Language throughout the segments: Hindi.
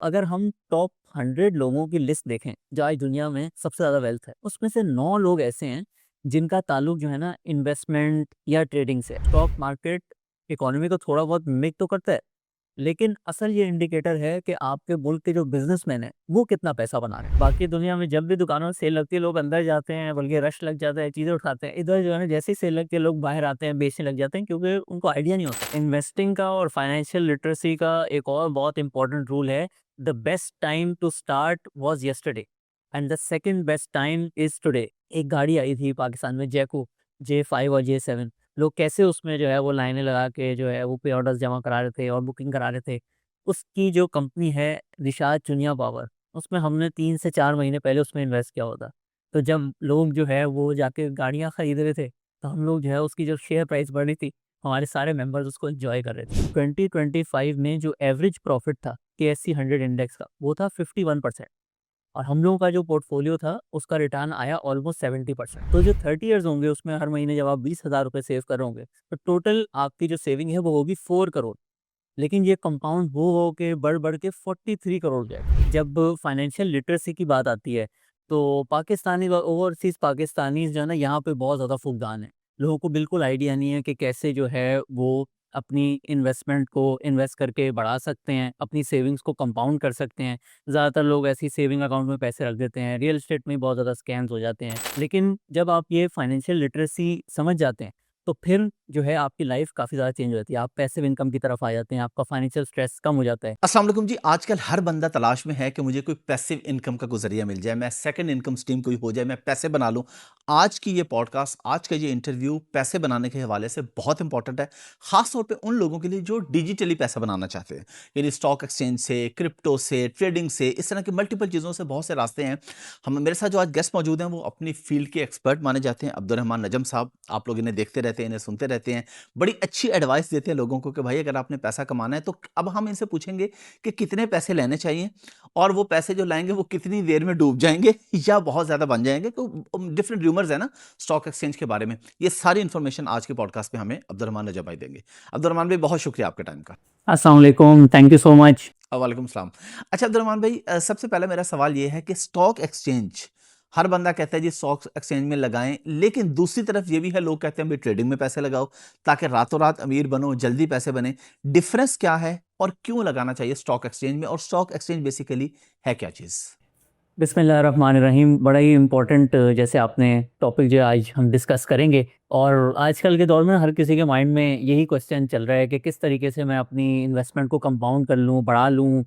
अगर हम टॉप 100 लोगों की लिस्ट देखें जो आज दुनिया में सबसे ज़्यादा वेल्थ है, उसमें से 9 लोग ऐसे हैं जिनका ताल्लुक जो है ना इन्वेस्टमेंट या ट्रेडिंग से है। स्टॉक मार्केट इकोनॉमी को थोड़ा बहुत मिमिक तो करता है, लेकिन असल ये इंडिकेटर है कि आपके मुल्क के जो बिजनेसमैन हैं वो कितना पैसा बना रहे हैं। बाकी दुनिया में जब भी दुकानों में सेल लगती है लोग अंदर जाते हैं, बल्कि रश लग जाता है, चीज़ें उठाते हैं। इधर जो है ना जैसे ही सेल लगती है लोग बाहर आते हैं, बेचने लग जाते हैं, क्योंकि उनको आइडिया नहीं होता। इन्वेस्टिंग का और फाइनेंशियल लिटरेसी का एक और बहुत इंपॉर्टेंट रूल है, the best time to start was yesterday and the second best time is today. एक गाड़ी आई थी पाकिस्तान में, जैको J5 और J7। लोग कैसे उसमें जो है वो लाइनें लगा के जो है वो पे ऑर्डर्स जमा करा रहे थे और बुकिंग करा रहे थे। उसकी जो कंपनी है रिशाद चुनिया पावर, उसमें हमने 3 से 4 महीने पहले उसमें इन्वेस्ट किया हुआ था। तो जब लोग जो है वो जाके गाड़ियाँ खरीद रहे थे, तो हम लोग जो है उसकी जो शेयर प्राइस बढ़ रही थी, हमारे सारे मेंबर्स उसको एन्जॉय कर रहे थे। 2025 में जो एवरेज प्रॉफिट था KSE 100 इंडेक्स का, वो था 51%। और हम लोगों का जो पोर्टफोलियो था उसका रिटर्न आया ऑलमोस्ट 70%। तो जो 30 इयर्स होंगे उसमें हर महीने जब आप 20,000 रुपये सेव कर रहे होंगे, तो टोटल आपकी जो सेविंग है वो होगी 4 करोड़। लेकिन ये कंपाउंड हो के बढ़ के 43 करोड़ जाएगा। जब फाइनेंशियल लिटरेसी की बात आती है, तो पाकिस्तानी व ओवरसीज़ पाकिस्तानीज़ जो है ना यहाँ पे बहुत ज़्यादा फुकदान है। लोगों को बिल्कुल आइडिया नहीं है कि कैसे जो है वो अपनी इन्वेस्टमेंट को इन्वेस्ट करके बढ़ा सकते हैं, अपनी सेविंग्स को कंपाउंड कर सकते हैं। ज़्यादातर लोग ऐसी सेविंग अकाउंट में पैसे रख देते हैं, रियल एस्टेट में बहुत ज़्यादा स्कैम्स हो जाते हैं। लेकिन जब आप ये फाइनेंशियल लिटरेसी समझ जाते हैं, तो फिर जो है आपकी लाइफ काफ़ी ज़्यादा चेंज हो जाती है। आप पैसिव इनकम की तरफ आ जाते हैं, आपका फाइनेंशियल स्ट्रेस कम हो जाता है। अस्सलाम वालेकुम जी। आजकल हर बंदा तलाश में है कि मुझे कोई पैसिव इनकम का कोई ज़रिया मिल जाए, मैं सेकंड इनकम स्ट्रीम कोई हो जाए, मैं पैसे बना लूँ। आज की ये पॉडकास्ट, आज का ये इंटरव्यू पैसे बनाने के हवाले से बहुत इंपॉर्टेंट है, ख़ास तौर पे उन लोगों के लिए जो डिजिटली पैसा बनाना चाहते हैं। यानी स्टॉक एक्सचेंज से, क्रिप्टो से, ट्रेडिंग से, इस तरह की मल्टीपल चीज़ों से बहुत से रास्ते हैं। हम मेरे साथ जो आज गेस्ट मौजूद हैं, वो अपनी फ़ील्ड के एक्सपर्ट माने जाते हैं, अब्दुर्रहमान नजम साहब। आप लोग इन्हें देखते रहते हैं, इन्हें सुनते रहते हैं, बड़ी अच्छी एडवाइस देते हैं लोगों को कि भाई अगर आपने पैसा कमाना है तो अब हम इनसे पूछेंगे कि कितने पैसे लेने चाहिए और वो पैसे जो लाएंगे वो कितनी देर में डूब जाएंगे या बहुत ज्यादा बन जाएंगे। तो डिफरेंट रूमर्स है ना स्टॉक एक्सचेंज के बारे में, ये सारी इंफॉर्मेशन आज के पॉडकास्ट में हमें अब्दुर्रहमान नजब भाई देंगे। अब्दुर्रहमान भाई, बहुत शुक्रिया आपके टाइम का। अस्सलाम वालेकुम, थैंक यू सो मच। वालेकुम सलाम। अच्छा अब्दुर्रहमान भाई, सबसे पहले मेरा सवाल ये है कि स्टॉक एक्सचेंज, हर बंदा कहता है जी स्टॉक एक्सचेंज में लगाएं, लेकिन दूसरी तरफ ये भी है, लोग कहते हैं भाई ट्रेडिंग में पैसे लगाओ ताकि रातों रात अमीर बनो, जल्दी पैसे बने। डिफरेंस क्या है और क्यों लगाना चाहिए स्टॉक एक्सचेंज में, और स्टॉक एक्सचेंज बेसिकली है क्या चीज़? बिस्मिल्लाहिर्रहमानिर्रहीम। बड़ा ही इम्पोर्टेंट जैसे आपने टॉपिक जो आज हम डिस्कस करेंगे। और आजकल के दौर में हर किसी के माइंड में यही क्वेश्चन चल रहा है कि किस तरीके से मैं अपनी इन्वेस्टमेंट को कंपाउंड कर लूँ, बढ़ा लूँ।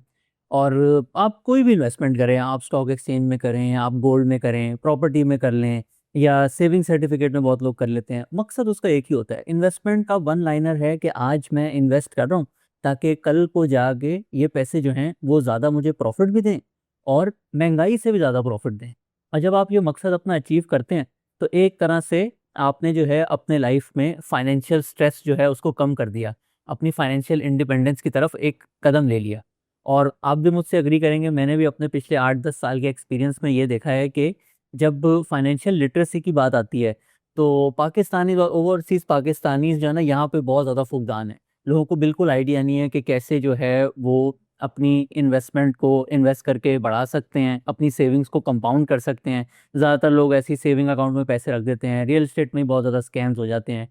और आप कोई भी इन्वेस्टमेंट करें, आप स्टॉक एक्सचेंज में करें, आप गोल्ड में करें, प्रॉपर्टी में कर लें, या सेविंग सर्टिफिकेट में बहुत लोग कर लेते हैं। मकसद उसका एक ही होता है, इन्वेस्टमेंट का वन लाइनर है कि आज मैं इन्वेस्ट कर रहा हूँ ताकि कल को जाके ये पैसे जो हैं वो ज़्यादा मुझे प्रॉफिट भी दें और महंगाई से भी ज़्यादा प्रॉफिट दें। और जब आप ये मकसद अपना अचीव करते हैं, तो एक तरह से आपने जो है अपने लाइफ में फाइनेंशियल स्ट्रेस जो है उसको कम कर दिया, अपनी फाइनेंशियल इंडिपेंडेंस की तरफ एक कदम ले लिया। और आप भी मुझसे एग्री करेंगे, मैंने भी अपने पिछले 8-10 साल के एक्सपीरियंस में ये देखा है कि जब फाइनेंशियल लिटरेसी की बात आती है, तो पाकिस्तानी और ओवरसीज़ पाकिस्तानीज़ जो है ना यहाँ पे बहुत ज़्यादा फुकदान है। लोगों को बिल्कुल आइडिया नहीं है कि कैसे जो है वो अपनी इन्वेस्टमेंट को इन्वेस्ट करके बढ़ा सकते हैं, अपनी सेविंग्स को कंपाउंड कर सकते हैं। ज़्यादातर लोग ऐसी सेविंग अकाउंट में पैसे रख देते हैं, रियल एस्टेट में बहुत ज़्यादा स्कैम्स हो जाते हैं।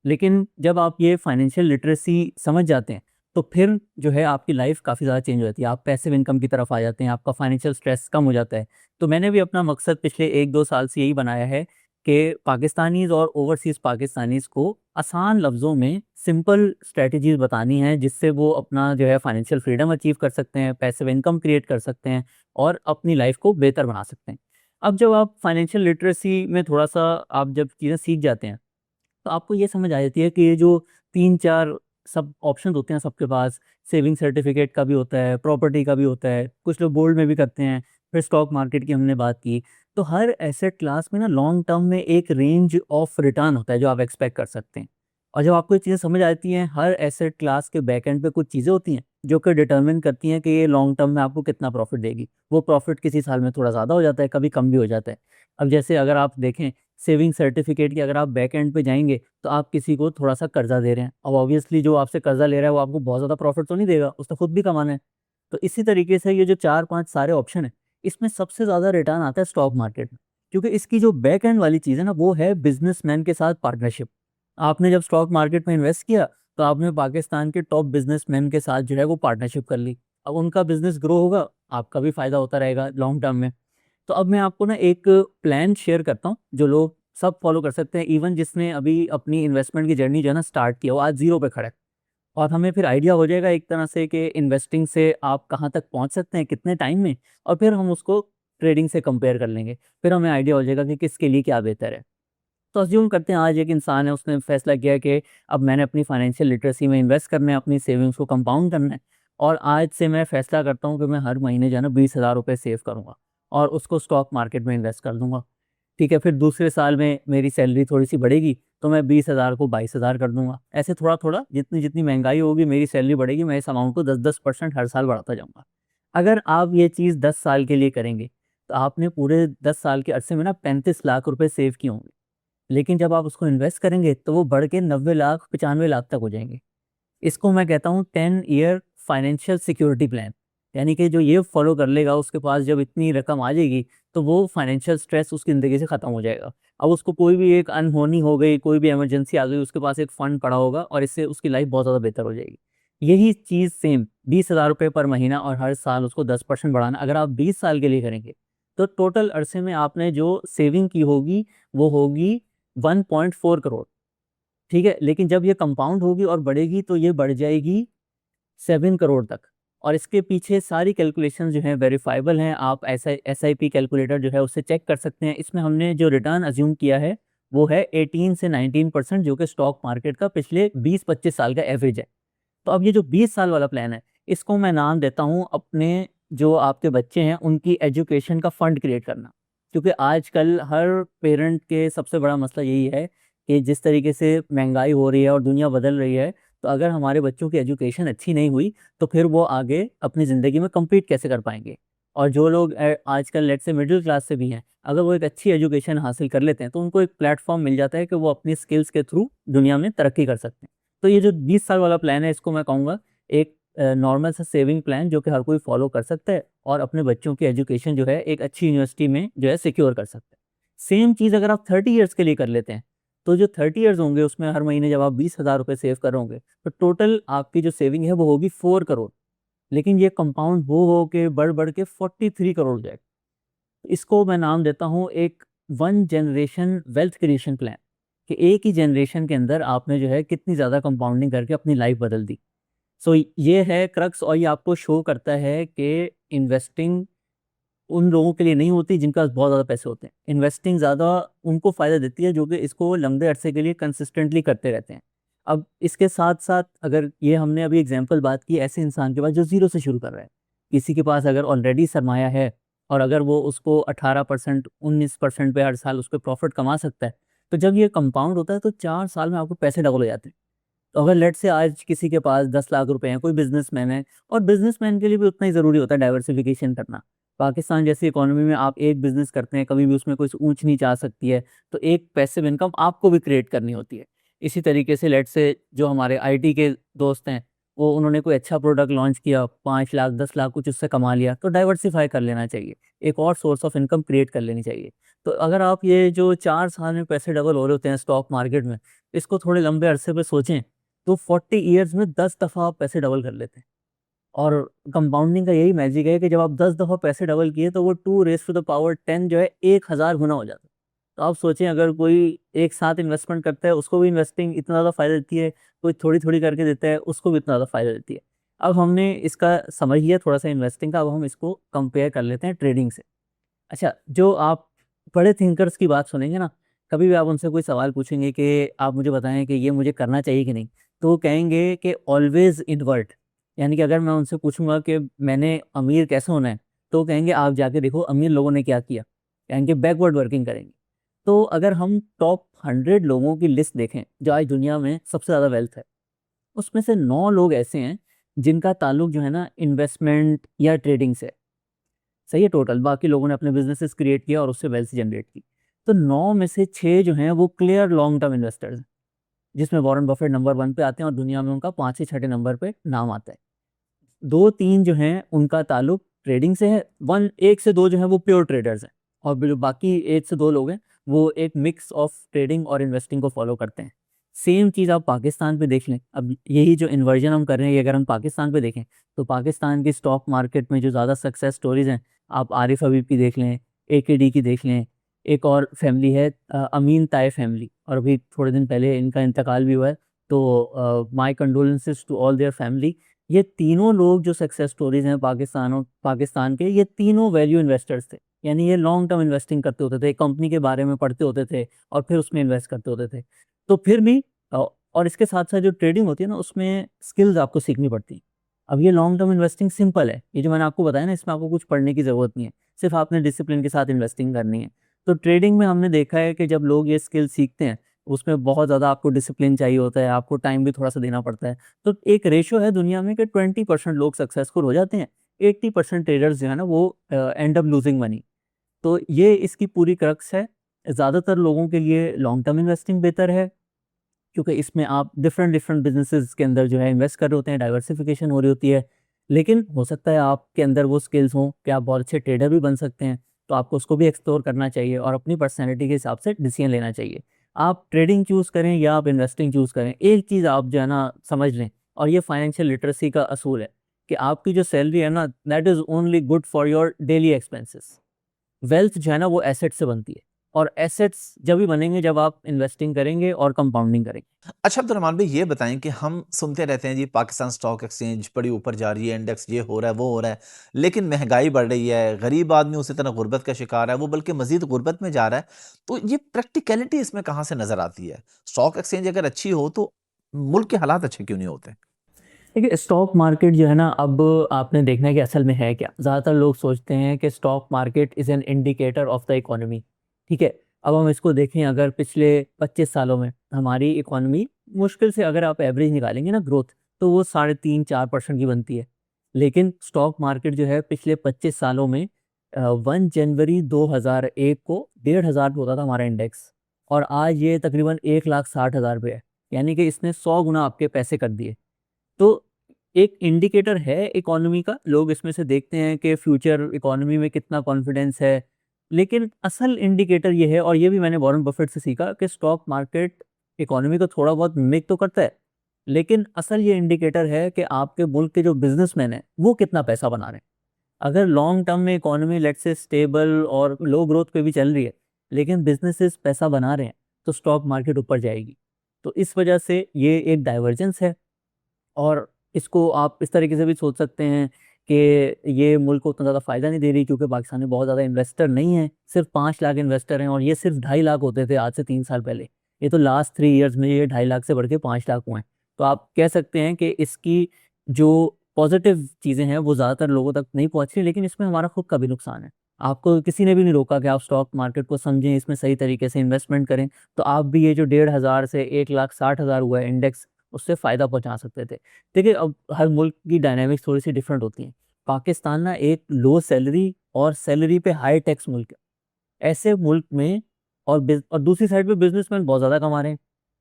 लेकिन जब आप ये फाइनेंशियल लिटरेसी समझ जाते हैं, तो फिर जो है आपकी लाइफ काफ़ी ज़्यादा चेंज हो जाती है। आप पैसिव इनकम की तरफ आ जाते हैं, आपका फाइनेंशियल स्ट्रेस कम हो जाता है। तो मैंने भी अपना मकसद पिछले 1-2 साल से यही बनाया है कि पाकिस्तानीज़ और ओवरसीज़ पाकिस्तानीज़ को आसान लफ्ज़ों में सिंपल स्ट्रैटेजीज़ बतानी है, जिससे वो अपना जो है फाइनेंशियल फ्रीडम अचीव कर सकते हैं, पैसिव इनकम क्रिएट कर सकते हैं और अपनी लाइफ को बेहतर बना सकते हैं। अब जब आप फाइनेंशियल लिटरेसी में थोड़ा-सा आप जब चीज़ें सीख जाते हैं, तो आपको ये समझ आ जाती है कि ये जो 3-4 सब ऑप्शंस होते हैं सबके पास, सेविंग सर्टिफिकेट का भी होता है, प्रॉपर्टी का भी होता है, कुछ लोग गोल्ड में भी करते हैं, फिर स्टॉक मार्केट की हमने बात की। तो हर एसेट क्लास में ना लॉन्ग टर्म में एक रेंज ऑफ रिटर्न होता है जो आप एक्सपेक्ट कर सकते हैं। और जब आपको ये चीज़ें समझ आती हैं, हर एसेट क्लास के बैक एंड पे कुछ चीज़ें होती हैं जो कि डिटरमिन करती हैं कि ये लॉन्ग टर्म में आपको कितना प्रॉफिट देगी। वो प्रॉफिट किसी साल में थोड़ा ज़्यादा हो जाता है, कभी कम भी हो जाता है। अब जैसे अगर आप देखें सेविंग सर्टिफिकेट की, अगर आप बैक एंड पे जाएँगे, तो आप किसी को थोड़ा-सा कर्ज़ा दे रहे हैं। अब ऑब्वियसली जो आपसे कर्ज़ा ले रहा है, वो आपको बहुत ज़्यादा प्रॉफ़िट तो नहीं देगा, उसने खुद भी कमाना है। तो इसी तरीके से ये जो 4-5 सारे ऑप्शन हैं, इसमें सबसे ज़्यादा रिटर्न आता है स्टॉक मार्केट में। क्योंकि इसकी जो बैक एंड वाली चीज़ है ना, वो है बिज़नेसमैन के साथ पार्टनरशिप। आपने जब स्टॉक मार्केट में इन्वेस्ट किया, तो आपने पाकिस्तान के टॉप बिज़नेसमैन के साथ जो है वो पार्टनरशिप कर ली। अब उनका बिज़नेस ग्रो होगा, आपका भी फ़ायदा होता रहेगा लॉन्ग टर्म में। तो अब मैं आपको ना एक प्लान शेयर करता हूँ, जो लोग सब फॉलो कर सकते हैं, इवन जिसने अभी अपनी इन्वेस्टमेंट की जर्नी जो है ना स्टार्ट किया, वो आज ज़ीरो पे खड़ा है। और हमें फिर आइडिया हो जाएगा एक तरह से कि इन्वेस्टिंग से आप कहाँ तक पहुँच सकते हैं, कितने टाइम में, और फिर हम उसको ट्रेडिंग से कंपेयर कर लेंगे। फिर हमें आइडिया हो जाएगा कि किसके लिए क्या बेहतर है। तो अज़्यूम करते हैं आज एक इंसान है, उसने फैसला किया कि अब मैंने अपनी फाइनेंशियल लिटरेसी में इन्वेस्ट करना है, अपनी सेविंग्स को कंपाउंड करना है, और आज से मैं फैसला करता हूँ कि मैं हर महीने जो है ना 20,000 रुपये सेव करूँगा और उसको स्टॉक मार्केट में इन्वेस्ट कर दूँगा। ठीक है, फिर दूसरे साल में मेरी सैलरी थोड़ी-सी बढ़ेगी, तो मैं 20,000 को 22,000 कर दूँगा। ऐसे थोड़ा-थोड़ा जितनी-जितनी महँगाई होगी, मेरी सैलरी बढ़ेगी, मैं इस अमाउंट को 10-10% हर साल बढ़ाता जाऊँगा। अगर आप ये चीज़ 10 साल के लिए करेंगे, तो आपने पूरे 10 साल के अरसे में ना 35 लाख रुपए सेव किए होंगे। लेकिन जब आप उसको इन्वेस्ट करेंगे, तो वो बढ़ के 90 लाख, 95 लाख तक हो जाएँगे। इसको मैं कहता हूँ 10 ईयर फाइनेंशियल सिक्योरिटी प्लान। यानी कि जो ये फॉलो कर लेगा, उसके पास जब इतनी रकम आ जाएगी, तो वो फाइनेंशियल स्ट्रेस उसकी ज़िंदगी से ख़त्म हो जाएगा। अब उसको कोई भी एक अनहोनी हो गई, कोई भी इमरजेंसी आ गई, उसके पास एक फ़ंड पड़ा होगा और इससे उसकी लाइफ़ बहुत ज़्यादा बेहतर हो जाएगी। यही चीज़ सेम 20,000 रुपए पर महीना और हर साल उसको 10% बढ़ाना, अगर आप 20 साल के लिए करेंगे, तो टोटल अरसे में आपने जो सेविंग की होगी, वो होगी 1.4 करोड़। ठीक है? लेकिन जब ये कंपाउंड होगी और बढ़ेगी, तो ये बढ़ जाएगी 7 करोड़ तक। और इसके पीछे सारी कैलकुलेशन जो हैं वेरिफाइबल हैं, आप एसआईपी कैलकुलेटर जो है उससे चेक कर सकते हैं। इसमें हमने जो रिटर्न अज़्यूम किया है, वो है 18 से 19%, जो कि स्टॉक मार्केट का पिछले 20-25 साल का एवरेज है। तो अब ये जो 20 साल वाला प्लान है, इसको मैं नाम देता हूँ अपने जो आपके बच्चे हैं, उनकी एजुकेशन का फंड क्रिएट करना। क्योंकि आजकल हर पेरेंट के सबसे बड़ा मसला यही है कि जिस तरीके से महँगाई हो रही है और दुनिया बदल रही है, तो अगर हमारे बच्चों की एजुकेशन अच्छी नहीं हुई, तो फिर वो आगे अपनी ज़िंदगी में कम्पीट कैसे कर पाएँगे? और जो लोग आजकल लेट्स से मिडिल क्लास से भी हैं, अगर वो एक अच्छी एजुकेशन हासिल कर लेते हैं, तो उनको एक प्लेटफ़ॉर्म मिल जाता है कि वो अपनी स्किल्स के थ्रू दुनिया में तरक्की कर सकते हैं। तो ये जो 20 साल वाला प्लान है, इसको मैं कहूँगा एक नॉर्मल सा सेविंग प्लान, जो कि हर कोई फॉलो कर सकता है और अपने बच्चों की एजुकेशन जो है एक अच्छी यूनिवर्सिटी में जो है सिक्योर कर सकता है। सेम चीज़ अगर आप 30 इयर्स के लिए कर लेते हैं, तो जो 30 इयर्स होंगे, उसमें हर महीने जब आप 20,000 रुपए सेव करोगे, तो टोटल आपकी जो सेविंग है वो होगी 4 करोड़। लेकिन ये कंपाउंड हो के बढ़-बढ़ के 43 करोड़ हो जाएगा। इसको मैं नाम देता हूँ एक one generation wealth creation plan, कि एक ही जनरेशन के अंदर आपने जो है कितनी ज़्यादा कंपाउंडिंग करके अपनी लाइफ बदल दी। सो ये है क्रक्स, और ये आपको शो करता है कि इन्वेस्टिंग उन लोगों के लिए नहीं होती जिनके पास बहुत ज़्यादा पैसे होते हैं। इन्वेस्टिंग ज़्यादा उनको फ़ायदा देती है जो कि इसको लंबे अरसे के लिए कंसिस्टेंटली करते रहते हैं। अब इसके साथ-साथ अगर ये हमने अभी एग्ज़ाम्पल बात की ऐसे इंसान के पास जो ज़ीरो से शुरू कर रहा है। किसी के पास अगर ऑलरेडी सरमाया है और अगर वो उसको 18% 19% पे हर साल उसपे प्रॉफ़िट कमा सकता है, तो जब ये कंपाउंड होता है, तो 4 साल में आपके पैसे डबल हो जाते हैं। तो अगर लेट्स से आज किसी के पास 10 लाख रुपए हैं, कोई बिज़नेसमैन है, और बिज़नेसमैन के लिए भी उतना ही ज़रूरी होता है डाइवर्सिफ़िकेशन करना। पाकिस्तान जैसी इकोनॉमी में आप एक बिज़नेस करते हैं, कभी भी उसमें कोई ऊँच-नीच आ सकती है, तो एक पैसिव इनकम आपको भी क्रिएट करनी होती है। इसी तरीके से लेट्स से जो हमारे आईटी के दोस्त हैं, वो उन्होंने कोई अच्छा प्रोडक्ट लॉन्च किया, 5 लाख, 10 लाख कुछ उससे कमा लिया, तो डाइवर्सिफ़ाई कर लेना चाहिए। एक और सोर्स ऑफ इनकम क्रिएट कर लेनी चाहिए। तो अगर आप ये जो 4 साल में पैसे डबल हो रहे होते हैं स्टॉक मार्केट में, इसको थोड़े लंबे अरसे पे सोचें, तो 40 इयर्स में 10 दफ़ा आप पैसे डबल कर लेते हैं। और कंपाउंडिंग का यही मैजिक है कि जब आप 10 दफ़ा पैसे डबल किए, तो वो 2 रेज़ टू द पावर 10 जो है 1000 गुना हो जाता है। तो आप सोचें, अगर कोई एक साथ इन्वेस्टमेंट करता है, उसको भी इन्वेस्टिंग इतना ज़्यादा फ़ायदा देती है, कोई थोड़ी-थोड़ी करके देता है, उसको भी इतना ज़्यादा फ़ायदा देती है। अब हमने इसका समझ लिया थोड़ा-सा इन्वेस्टिंग का, अब हम इसको कंपेयर कर लेते हैं ट्रेडिंग से। अच्छा, जो आप बड़े थिंकर्स की बात सुनेंगे ना, कभी भी आप उनसे कोई सवाल पूछेंगे कि आप मुझे बताएँ कि ये मुझे करना चाहिए कि नहीं? तो वो कहेंगे कि ऑलवेज़ इन्वर्ट। यानी कि अगर मैं उनसे पूछूँगा कि मैंने अमीर कैसे होना है? तो वो कहेंगे आप जाके देखो अमीर लोगों ने क्या किया। कहेंगे बैकवर्ड वर्किंग करेंगे। तो अगर हम टॉप 100 लोगों की लिस्ट देखें, जो आज दुनिया में सबसे ज़्यादा वेल्थ है, उसमें से 9 लोग ऐसे हैं, जिनका ताल्लुक जो है ना इन्वेस्टमेंट या ट्रेडिंग से है। सही है टोटल, बाकी लोगों ने अपने बिज़नेसेस क्रिएट किया और उससे वेल्थ जनरेट की। तो 9 में से 6 जो हैं वो क्लियर लॉन्ग टर्म इन्वेस्टर्स हैं, जिसमें वॉरेन बफेट नंबर 1 पे आते हैं और दुनिया में उनका 5 से छठे नंबर पे नाम आता है। 2-3 जो हैं उनका ताल्लुक ट्रेडिंग से है, 1 से 2 जो हैं वो प्योर ट्रेडर्स हैं, और जो बाकी 1 से 2 लोग हैं वो एक मिक्स ऑफ ट्रेडिंग और इन्वेस्टिंग को फॉलो करते हैं। सेम चीज़ आप पाकिस्तान पे देख लें, अब यही जो इन्वर्जन हम कर रहे हैं ये अगर हम पाकिस्तान पे देखें, तो पाकिस्तान की स्टॉक मार्केट में जो ज़्यादा सक्सेस स्टोरीज़ हैं, आप आरिफ हबीब की देख लें, एकेडी की देख लें, एक और फैमिली है अमीन ताई फैमिली, और अभी थोड़े दिन पहले इनका इंतकाल भी हुआ है, तो my condolences to all their family. ये तीनों लोग जो सक्सेस स्टोरीज़ हैं पाकिस्तान के, ये तीनों वैल्यू इन्वेस्टर्स थे। यानी ये लॉन्ग टर्म इन्वेस्टिंग करते होते थे, कंपनी के बारे में पढ़ते होते थे और फिर उसमें इन्वेस्ट करते होते थे। तो फिर भी और इसके साथ-साथ जो ट्रेडिंग होती है ना, उसमें स्किल्स आपको सीखनी पड़ती हैं। अब ये लॉन्ग टर्म इन्वेस्टिंग सिंपल है, ये जो मैंने आपको बताया ना, इसमें आपको कुछ पढ़ने की ज़रूरत नहीं है, सिर्फ़ आपने डिसिप्लिन के साथ इन्वेस्टिंग करनी है। तो ट्रेडिंग में हमने देखा है कि जब लोग ये स्किल सीखते हैं, उसमें बहुत ज़्यादा आपको डिसिप्लिन चाहिए होता है, आपको टाइम भी थोड़ा-सा देना पड़ता है। तो एक रेशियो है दुनिया में कि 20% लोग सक्सेसफुल हो जाते हैं, 80% ट्रेडर्स जो है ना वो एंड अप लूज़िंग मनी। तो ये इसकी पूरी क्रक्स है। ज़्यादातर लोगों के लिए लॉन्ग टर्म इन्वेस्टिंग बेहतर है, क्योंकि इसमें आप डिफरेंट बिज़नेसेस के अंदर जो है इन्वेस्ट कर रहे होते हैं, डाइवर्सिफ़िकेशन हो रही होती है। लेकिन हो सकता है आपके अंदर वो स्किल्स हों कि आप बहुत अच्छे ट्रेडर भी बन सकते हैं, तो आपको उसको भी एक्सप्लोर करना चाहिए और अपनी पर्सनैलिटी के हिसाब से डिसीज़न लेना चाहिए। आप ट्रेडिंग चूज़ करें या आप इन्वेस्टिंग चूज़ करें, एक चीज़ आप जो है ना समझ लें, और ये फाइनेंशियल लिटरेसी का असूल है कि आपकी जो सैलरी है ना, that is only good for your daily expenses. Wealth जो है ना वो एसेट से बनती है, और एसेट्स जब भी बनेंगे जब आप इन्वेस्टिंग करेंगे और कंपाउंडिंग करेंगे। अच्छा अब्दुलरहमान भाई ये बताएं कि हम सुनते रहते हैं जी पाकिस्तान स्टॉक एक्सचेंज बड़ी ऊपर जा रही है, इंडेक्स ये हो रहा है वो हो रहा है, लेकिन महंगाई बढ़ रही है, गरीब आदमी उसी तरह गुर्बत का शिकार है, वो बल्कि मजीद गुर्बत में जा रहा है। तो ये प्रैक्टिकलिटी इसमें कहाँ से नजर आती है? स्टॉक एक्सचेंज अगर अच्छी हो तो मुल्क के हालात अच्छे क्यों नहीं होते? देखिए, स्टॉक मार्केट जो है ना, अब आपने देखना है कि असल में है क्या। ज़्यादातर लोग सोचते हैं कि stock market is an indicator of the economy, ठीक है। अब हम इसको देखें, अगर पिछले 25 सालों में हमारी इकोनॉमी मुश्किल से, अगर आप एवरेज निकालेंगे ना ग्रोथ, तो वो 3.5-4% की बनती है। लेकिन स्टॉक मार्केट जो है पिछले 25 सालों में 1 जनवरी 2001 को 1,500 पे होता था हमारा इंडेक्स, और आज ये तकरीबन 1,60,000 पे है। यानी कि इसने 100 गुना आपके पैसे कर दिए। तो एक इंडिकेटर है इकोनॉमी का, लोग इसमें से देखते हैं कि फ्यूचर इकोनॉमी में कितना कॉन्फिडेंस है। लेकिन असल इंडिकेटर ये है, और ये भी मैंने वॉरेन बफेट से सीखा, कि स्टॉक मार्केट इकोनॉमी को थोड़ा बहुत मिमिक तो करता है, लेकिन असल ये इंडिकेटर है कि आपके मुल्क के जो बिजनेसमैन हैं वो कितना पैसा बना रहे हैं। अगर लॉन्ग टर्म में इकोनॉमी लेट्स से स्टेबल और लो ग्रोथ पे भी चल रही है, लेकिन बिजनेसेस पैसा बना रहे हैं, तो स्टॉक मार्केट ऊपर जाएगी। तो इस वजह से ये एक डाइवर्जेंस है, और इसको आप इस तरीके से भी सोच सकते हैं कि ये मुल्क को उतना ज़्यादा फ़ायदा नहीं दे रही, क्योंकि पाकिस्तान में बहुत ज़्यादा इन्वेस्टर नहीं हैं, सिर्फ 5 लाख इन्वेस्टर हैं, और ये सिर्फ 2.5 लाख होते थे आज से 3 साल पहले। ये तो लास्ट 3 इयर्स में ये 2.5 लाख से बढ़ के 5 लाख हुए हैं। तो आप कह सकते हैं कि इसकी जो पॉजिटिव चीज़ें हैं वो ज़्यादातर लोगों तक नहीं पहुँच रही, लेकिन इसमें हमारा खुद का भी नुकसान है। आपको किसी ने भी नहीं रोका कि आप स्टॉक मार्केट को समझें, इसमें सही तरीके से इन्वेस्टमेंट करें, तो आप भी ये जो 1,500 से 1,60,000 हुआ है इंडेक्स, उससे फ़ायदा पहुँचा सकते थे। देखिए, अब हर मुल्क की डायनामिक्स थोड़ी-सी डिफरेंट होती हैं। पाकिस्तान ना एक लो सैलरी और सैलरी पे हाई टैक्स मुल्क है। ऐसे मुल्क में, और दूसरी साइड पे बिज़नेसमैन बहुत ज़्यादा कमा रहे हैं।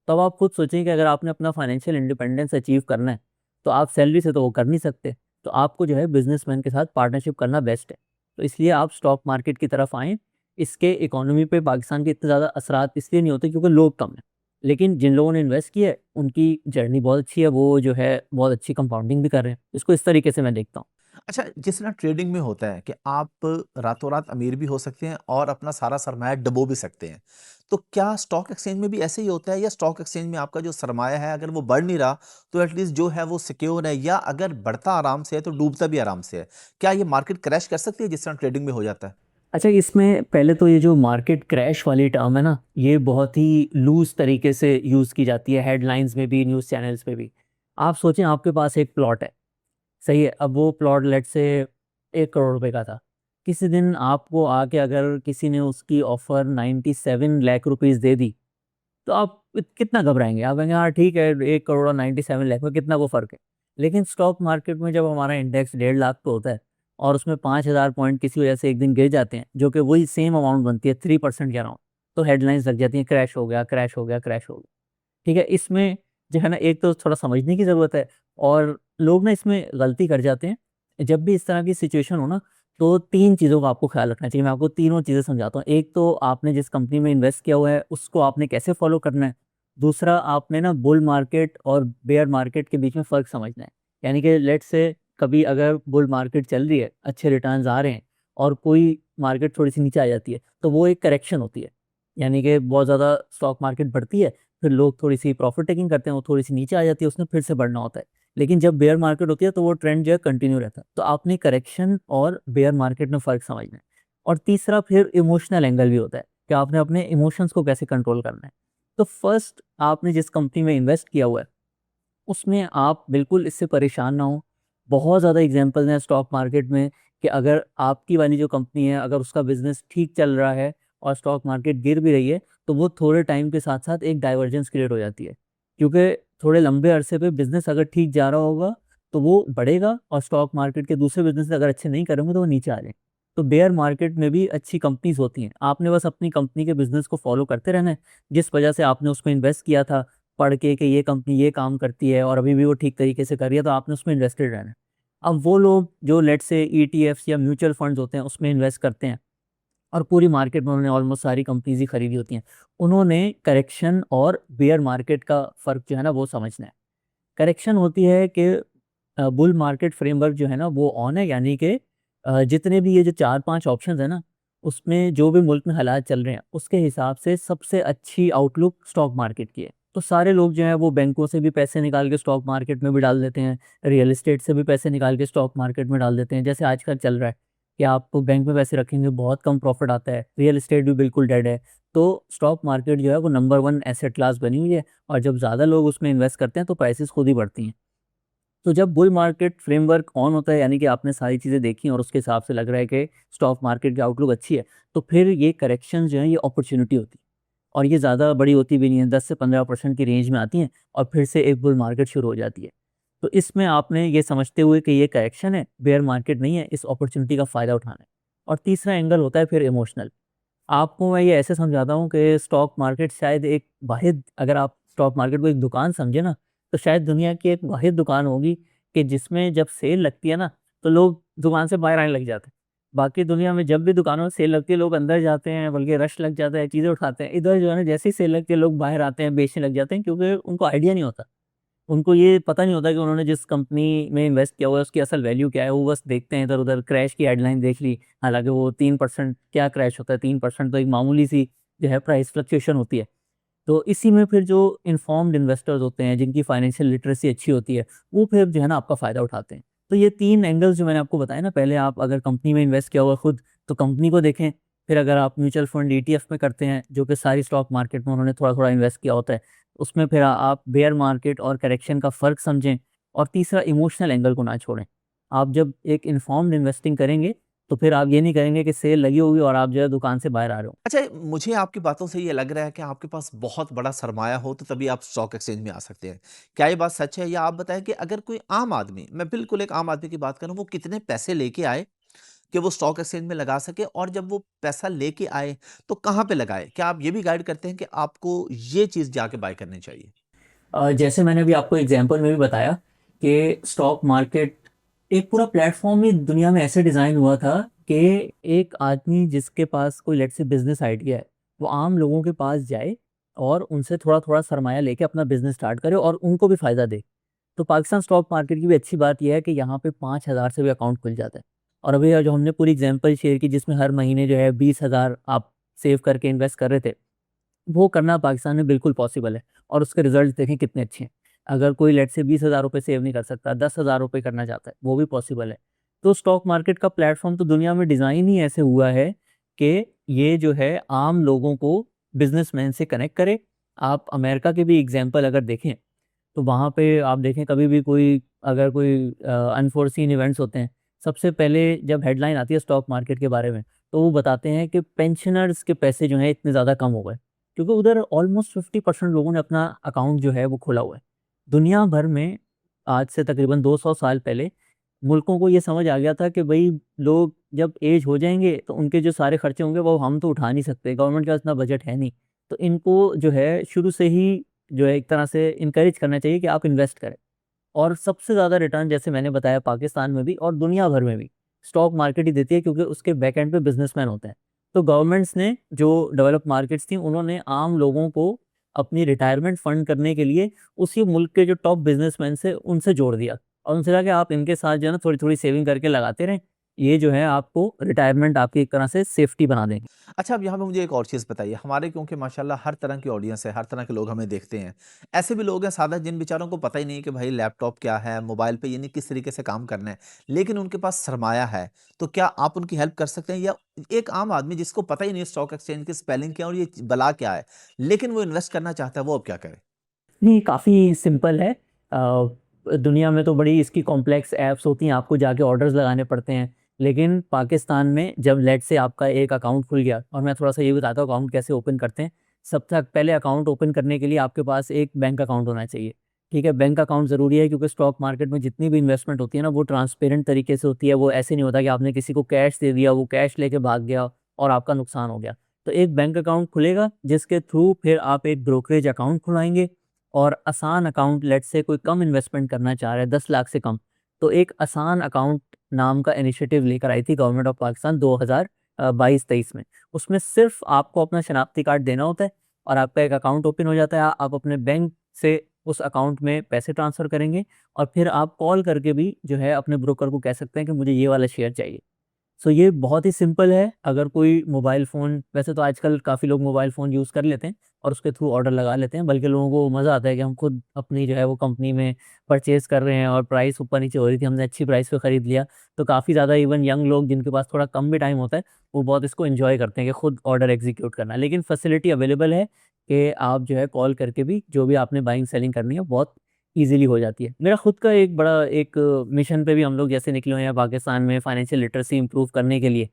तो अब आप खुद सोचिए कि अगर आपने अपना फाइनेंशियल इंडिपेंडेंस अचीव करना है, तो आप सैलरी से तो वो कर नहीं सकते। तो आपको जो है बिज़नेसमैन के साथ पार्टनरशिप करना बेस्ट है। तो इसलिए आप स्टॉक मार्केट की तरफ आएँ। इसके इकोनॉमी पे पाकिस्तान के इतने ज़्यादा असरात इसलिए नहीं होते क्योंकि लोग कम हैं। लेकिन जिन लोगों ने इन्वेस्ट किया है, उनकी जर्नी बहुत अच्छी है, वो जो है बहुत अच्छी कंपाउंडिंग भी कर रहे हैं। इसको इस तरीके से मैं देखता हूँ। अच्छा जिस तरह ट्रेडिंग में होता है कि आप रातों रात अमीर भी हो सकते हैं और अपना सारा सरमाया डुबो भी सकते हैं। तो क्या स्टॉक एक्सचेंज में भी ऐसे ही होता है या स्टॉक एक्सचेंज में आपका जो सरमाया है अगर वो बढ़ नहीं रहा तो एटलीस्ट जो है वो सिक्योर है या अगर बढ़ता आराम से है तो डूबता भी आराम से है? क्या ये मार्केट क्रैश कर सकती है जिस तरह ट्रेडिंग में हो जाता है? अच्छा, इसमें पहले तो ये जो मार्केट क्रैश वाली टर्म है ना, ये बहुत ही लूज़ तरीके से यूज़ की जाती है, हेडलाइंस में भी, न्यूज़ चैनल्स पे भी। आप सोचें, आपके पास एक प्लॉट है, सही है? अब वो प्लॉट लेट्स से 1 करोड़ रुपए का था। किसी दिन आपको आके अगर किसी ने उसकी ऑफ़र 97 लाख रुपीज़ दे दी, तो आप कितना घबराएँगे? आप कहेंगे हाँ ठीक है, 1 करोड़ और 97 लाख में कितना वो फ़र्क है। लेकिन स्टॉक मार्केट में जब हमारा इंडेक्स 1.5 लाख पे होता है, और उसमें 5,000 पॉइंट किसी वजह से एक दिन गिर जाते हैं, जो कि वही सेम अमाउंट बनती है 3% के अराउंड, तो हेडलाइन्स लग जाती हैं, क्रैश हो गया, क्रैश हो गया, क्रैश हो गया। ठीक है? इसमें जो है ना, एक तो थोड़ा समझने की ज़रूरत है, और लोग ना इसमें गलती कर जाते हैं। जब भी इस तरह की सिचुएशन हो ना, तो 3 चीज़ों का आपको ख़्याल रखना चाहिए। मैं आपको तीनों चीज़ें समझाता हूँ। एक तो आपने जिस कंपनी में इन्वेस्ट किया हुआ है, उसको आपने कैसे फ़ॉलो करना है। दूसरा, आपने ना बुल मार्केट और बेयर मार्केट के बीच में फ़र्क समझना है। यानी कि लेट्स से कभी अगर बुल मार्केट चल रही है, अच्छे रिटर्न्स आ रहे हैं और कोई मार्केट थोड़ी-सी नीचे आ जाती है, तो वो एक करेक्शन होती है। यानी कि बहुत ज़्यादा स्टॉक मार्केट बढ़ती है, फिर लोग थोड़ी-सी प्रॉफ़िट टेकिंग करते हैं, वो थोड़ी-सी नीचे आ जाती है, उसने फिर से बढ़ना होता है। लेकिन जब बेयर मार्केट होती है, तो वो ट्रेंड जो है कंटिन्यू रहता है। तो आपने करेक्शन और बेयर मार्केट में फ़र्क समझना है। और तीसरा फिर इमोशनल एंगल भी होता है कि आपने अपने इमोशंस को कैसे कंट्रोल करना है। तो फर्स्ट, आपने जिस कंपनी में इन्वेस्ट किया हुआ है, उसमें आप बिल्कुल इससे परेशान ना हों। बहुत ज़्यादा एग्ज़ाम्पल्स हैं स्टॉक मार्केट में कि अगर आपकी वाली जो कंपनी है, अगर उसका बिज़नेस ठीक चल रहा है और स्टॉक मार्केट गिर भी रही है, तो वो थोड़े टाइम के साथ-साथ एक डाइवर्जेंस क्रिएट हो जाती है। क्योंकि थोड़े लंबे अरसे पे बिज़नेस अगर ठीक जा रहा होगा, तो वो बढ़ेगा और स्टॉक मार्केट के दूसरे बिज़नेस अगर अच्छे नहीं करेंगे, तो वो नीचे आ जाएँगे। तो बेयर मार्केट में भी अच्छी कंपनीज़ होती हैं। आपने बस अपनी कंपनी के बिज़नेस को फ़ॉलो करते रहना है, जिस वजह से आपने उसमें इन्वेस्ट किया था, पढ़ के कि ये कंपनी ये काम करती है और अभी भी वो ठीक तरीके से कर रही है, तो आपने उसमें इन्वेस्टेड रहना है। अब वो लोग जो लेट्स से ईटीएफ्स या म्यूचुअल फंड्स होते हैं, उसमें इन्वेस्ट करते हैं और पूरी मार्केट में उन्होंने ऑलमोस्ट सारी कंपनीज़ ही खरीदी होती हैं। उन्होंने करेक्शन और बेयर मार्केट का फ़र्क जो है ना, वो समझना है। करेक्शन होती है कि बुल मार्केट फ्रेमवर्क जो है ना, वो ऑन है, यानी कि जितने भी ये जो 4-5 ऑप्शंस हैं ना, उसमें जो भी मुल्क में हालात चल रहे हैं, उसके हिसाब से सबसे अच्छी आउटलुक स्टॉक मार्केट की है। तो सारे लोग जो हैं वो बैंकों से भी पैसे निकाल के स्टॉक मार्केट में भी डाल देते हैं, रियल एस्टेट से भी पैसे निकाल के स्टॉक मार्केट में डाल देते हैं। जैसे आजकल चल रहा है कि आप बैंक में पैसे रखेंगे, बहुत कम प्रॉफ़िट आता है, रियल एस्टेट भी बिल्कुल डेड है। तो स्टॉक मार्केट जो है वो नंबर 1 एसेट क्लास बनी हुई है और जब ज़्यादा लोग उसमें इन्वेस्ट करते हैं, तो प्राइसेज़ खुद ही बढ़ती हैं। तो जब बुल मार्केट फ्रेमवर्क ऑन होता है, यानी कि आपने सारी चीज़ें देखी और उसके हिसाब से लग रहा है कि स्टॉक मार्केट की आउटलुक अच्छी है, तो फिर ये करेक्शंस जो हैं, ये अपॉर्च्युनिटी होती है और ये ज़्यादा बड़ी होती भी नहीं है, 10 से 15% की रेंज में आती हैं और फिर से एक बुल मार्केट शुरू हो जाती है। तो इसमें आपने ये समझते हुए कि ये करेक्शन है, बेयर मार्केट नहीं है, इस अपॉर्च्युनिटी का फ़ायदा उठाना है। और तीसरा एंगल होता है फिर इमोशनल। आपको मैं ये ऐसे समझाता हूँ कि स्टॉक मार्केट शायद एक वाहिद, अगर आप स्टॉक मार्केट को एक दुकान समझे ना, तो शायद दुनिया की एक वाहिद दुकान होगी कि जिसमें जब सेल लगती है ना, तो लोग दुकान से बाहर आने लग जाते हैं। बाकी दुनिया में जब भी दुकानों में सेल लगती है, लोग अंदर जाते हैं, बल्कि रश लग जाता है, चीज़ें उठाते हैं। इधर जो है ना, जैसे ही सेल लगती है, लोग बाहर आते हैं, बेचने लग जाते हैं, क्योंकि उनको आइडिया नहीं होता। उनको ये पता नहीं होता कि उन्होंने जिस कंपनी में इन्वेस्ट किया हुआ है, उसकी असल वैल्यू क्या है। वो बस देखते हैं इधर-उधर, क्रैश की हेडलाइन देख ली, हालाँकि वो 3% क्या क्रैश होता है, 3% तो एक मामूली-सी जो है प्राइस फ्लक्चुएशन होती है। तो इसी में फिर जो इन्फॉर्म्ड इन्वेस्टर्स होते हैं, जिनकी फाइनेंशियल लिटरेसी अच्छी होती है, वो फिर जो है ना आपका फ़ायदा उठाते हैं। तो ये 3 एंगल्स जो मैंने आपको बताए ना, पहले आप अगर कंपनी में इन्वेस्ट किया हुआ है खुद, तो कंपनी को देखें। फिर अगर आप म्यूचुअल फंड ईटीएफ में करते हैं, जो कि सारी स्टॉक मार्केट में उन्होंने थोड़ा-थोड़ा इन्वेस्ट किया होता है, उसमें फिर आप बेयर मार्केट और करेक्शन का फ़र्क समझें। और तीसरा, इमोशनल एंगल को ना छोड़ें। आप जब एक इन्फॉर्म्ड इन्वेस्टिंग करेंगे, तो फिर आप ये नहीं करेंगे कि सेल लगी होगी और आप जो है दुकान से बाहर आ रहे हो। अच्छा, मुझे आपकी बातों से ये लग रहा है कि आपके पास बहुत बड़ा सरमाया हो तो तभी आप स्टॉक एक्सचेंज में आ सकते हैं। क्या ये बात सच है? या आप बताएँ कि अगर कोई आम आदमी, मैं बिल्कुल एक आम आदमी की बात कर रहा हूँ, वो कितने पैसे लेके आए कि वो स्टॉक एक्सचेंज में लगा सके, और जब वो पैसा लेके आए तो कहाँ पे लगाए? क्या आप ये भी गाइड करते हैं कि आपको ये चीज़ जाके बाय करनी चाहिए? जैसे मैंने अभी आपको एग्जांपल में भी बताया कि स्टॉक मार्केट एक पूरा प्लेटफॉर्म ही दुनिया में ऐसे डिज़ाइन हुआ था कि एक आदमी जिसके पास कोई लेट्स से बिज़नेस आइडिया है, वो आम लोगों के पास जाए और उनसे थोड़ा-थोड़ा सरमाया लेके अपना बिज़नेस स्टार्ट करे और उनको भी फ़ायदा दे। तो पाकिस्तान स्टॉक मार्केट की भी अच्छी बात ये है कि यहाँ पे 5,000 से भी अकाउंट खुल जाता है। और अभी जो हमने पूरी एग्जांपल शेयर की, जिसमें हर महीने जो है 20,000 आप सेव करके इन्वेस्ट कर रहे थे, वो करना पाकिस्तान में बिल्कुल पॉसिबल है और उसके रिज़ल्ट्स देखें कितने अच्छे हैं। अगर कोई लेट्स से ₹20,000 सेव नहीं कर सकता, ₹10,000 करना चाहता है, वो भी पॉसिबल है। तो स्टॉक मार्केट का प्लेटफ़ॉर्म तो दुनिया में डिज़ाइन ही ऐसे हुआ है कि ये जो है आम लोगों को बिज़नेसमैन से कनेक्ट करे। आप अमेरिका के भी एग्ज़ाम्पल अगर देखें, तो वहाँ पे आप देखें कभी भी कोई अगर कोई अनफ़ोर्सीन इवेंट्स होते हैं, सबसे पहले जब हेडलाइन आती है स्टॉक मार्केट के बारे में, तो वो बताते हैं कि पेंशनर्स के पैसे जो हैं इतने ज़्यादा कम हो गए। क्योंकि उधर ऑलमोस्ट 50% लोगों ने अपना अकाउंट जो है वो खोला हुआ है। दुनिया भर में आज से तकरीबन 200 साल पहले मुल्कों को ये समझ आ गया था कि भई लोग जब ऐज हो जाएँगे, तो उनके जो सारे खर्चे होंगे वो हम तो उठा नहीं सकते, गवर्नमेंट के पास इतना बजट है नहीं। तो इनको जो है शुरू से ही जो है एक तरह से इनकरेज करना चाहिए कि आप इन्वेस्ट करें। और सबसे ज़्यादा रिटर्न जैसे मैंने बताया पाकिस्तान में भी और दुनिया भर में भी स्टॉक मार्केट ही देती है, क्योंकि उसके बैक एंड पे बिजनेसमैन होते हैं। तो गवर्नमेंट्स ने जो डेवलप मार्केट्स थी उन्होंने आम लोगों को अपनी रिटायरमेंट फंड करने के लिए उसी मुल्क के जो टॉप बिजनेसमैन से उनसे जोड़ दिया और उनसे कहा कि आप इनके साथ जो है ना थोड़ी थोड़ी सेविंग करके लगाते रहें, ये जो है आपको रिटायरमेंट आपकी एक तरह से सेफ्टी बना देंगे। अच्छा, अब यहाँ पे मुझे एक और चीज़ बताइए, हमारे क्योंकि माशाल्लाह हर तरह की ऑडियंस है, हर तरह के लोग हमें देखते हैं। ऐसे भी लोग हैं सादा जिन बेचारों को पता ही नहीं कि भाई लैपटॉप क्या है, मोबाइल पे यानी किस तरीके से काम करना है, लेकिन उनके पास सरमाया है। तो क्या आप उनकी हेल्प कर सकते हैं? या एक आम आदमी जिसको पता ही नहीं है स्टॉक एक्सचेंज की स्पेलिंग क्या है और ये बला क्या है, लेकिन वो इन्वेस्ट करना चाहता है, वो अब क्या करे? नहीं, काफ़ी सिंपल है। दुनिया में तो बड़ी इसकी कॉम्प्लेक्स ऐप्स होती हैं, आपको जाके ऑर्डर्स लगाने पड़ते हैं। लेकिन पाकिस्तान में जब लेट्स से आपका एक अकाउंट खुल गया, और मैं थोड़ा-सा ये बताता हूँ अकाउंट कैसे ओपन करते हैं। सबसे पहले अकाउंट ओपन करने के लिए आपके पास एक बैंक अकाउंट होना चाहिए, ठीक है? बैंक अकाउंट ज़रूरी है क्योंकि स्टॉक मार्केट में जितनी भी इन्वेस्टमेंट होती है ना, वो ट्रांसपेरेंट तरीके से होती है। वो ऐसे नहीं होता कि आपने किसी को कैश दे दिया, वो कैश लेके भाग गया और आपका नुकसान हो गया। तो एक बैंक अकाउंट खुलेगा, जिसके थ्रू फिर आप एक ब्रोकरेज अकाउंट खुलवाएँगे और आसान अकाउंट, लेट्स से कोई कम इन्वेस्टमेंट करना चाह रहा है 10 लाख से कम, तो एक आसान अकाउंट नाम का इनिशिएटिव लेकर आई थी गवर्नमेंट ऑफ पाकिस्तान 2022-23 में। उसमें सिर्फ आपको अपना शनाख्ती कार्ड देना होता है और आपका एक अकाउंट ओपन हो जाता है। आप अपने बैंक से उस अकाउंट में पैसे ट्रांसफ़र करेंगे और फिर आप कॉल करके भी जो है अपने ब्रोकर को कह सकते हैं कि मुझे ये वाला शेयर चाहिए। सो ये बहुत ही सिंपल है। अगर कोई मोबाइल फ़ोन, वैसे तो आजकल काफ़ी लोग मोबाइल फ़ोन यूज़ कर लेते हैं और उसके थ्रू ऑर्डर लगा लेते हैं, बल्कि लोगों को मज़ा आता है कि हम खुद अपनी जो है वो कंपनी में परचेज़ कर रहे हैं और प्राइस ऊपर-नीचे हो रही थी, हमने अच्छी प्राइस पे खरीद लिया। तो काफ़ी ज़्यादा इवन यंग लोग जिनके पास थोड़ा कम भी टाइम होता है, वो बहुत इसको एन्जॉय करते हैं कि खुद ऑर्डर एग्ज़ीक्यूट करना। लेकिन फैसिलिटी अवेलेबल है कि आप जो है कॉल करके भी जो भी आपने बाइंग सेलिंग करनी है बहुत ईज़िली हो जाती है। मेरा खुद का एक बड़ा एक मिशन पे भी हम लोग जैसे निकले हुए हैं पाकिस्तान में फाइनेंशियल लिटरेसी इम्प्रूव करने के लिए।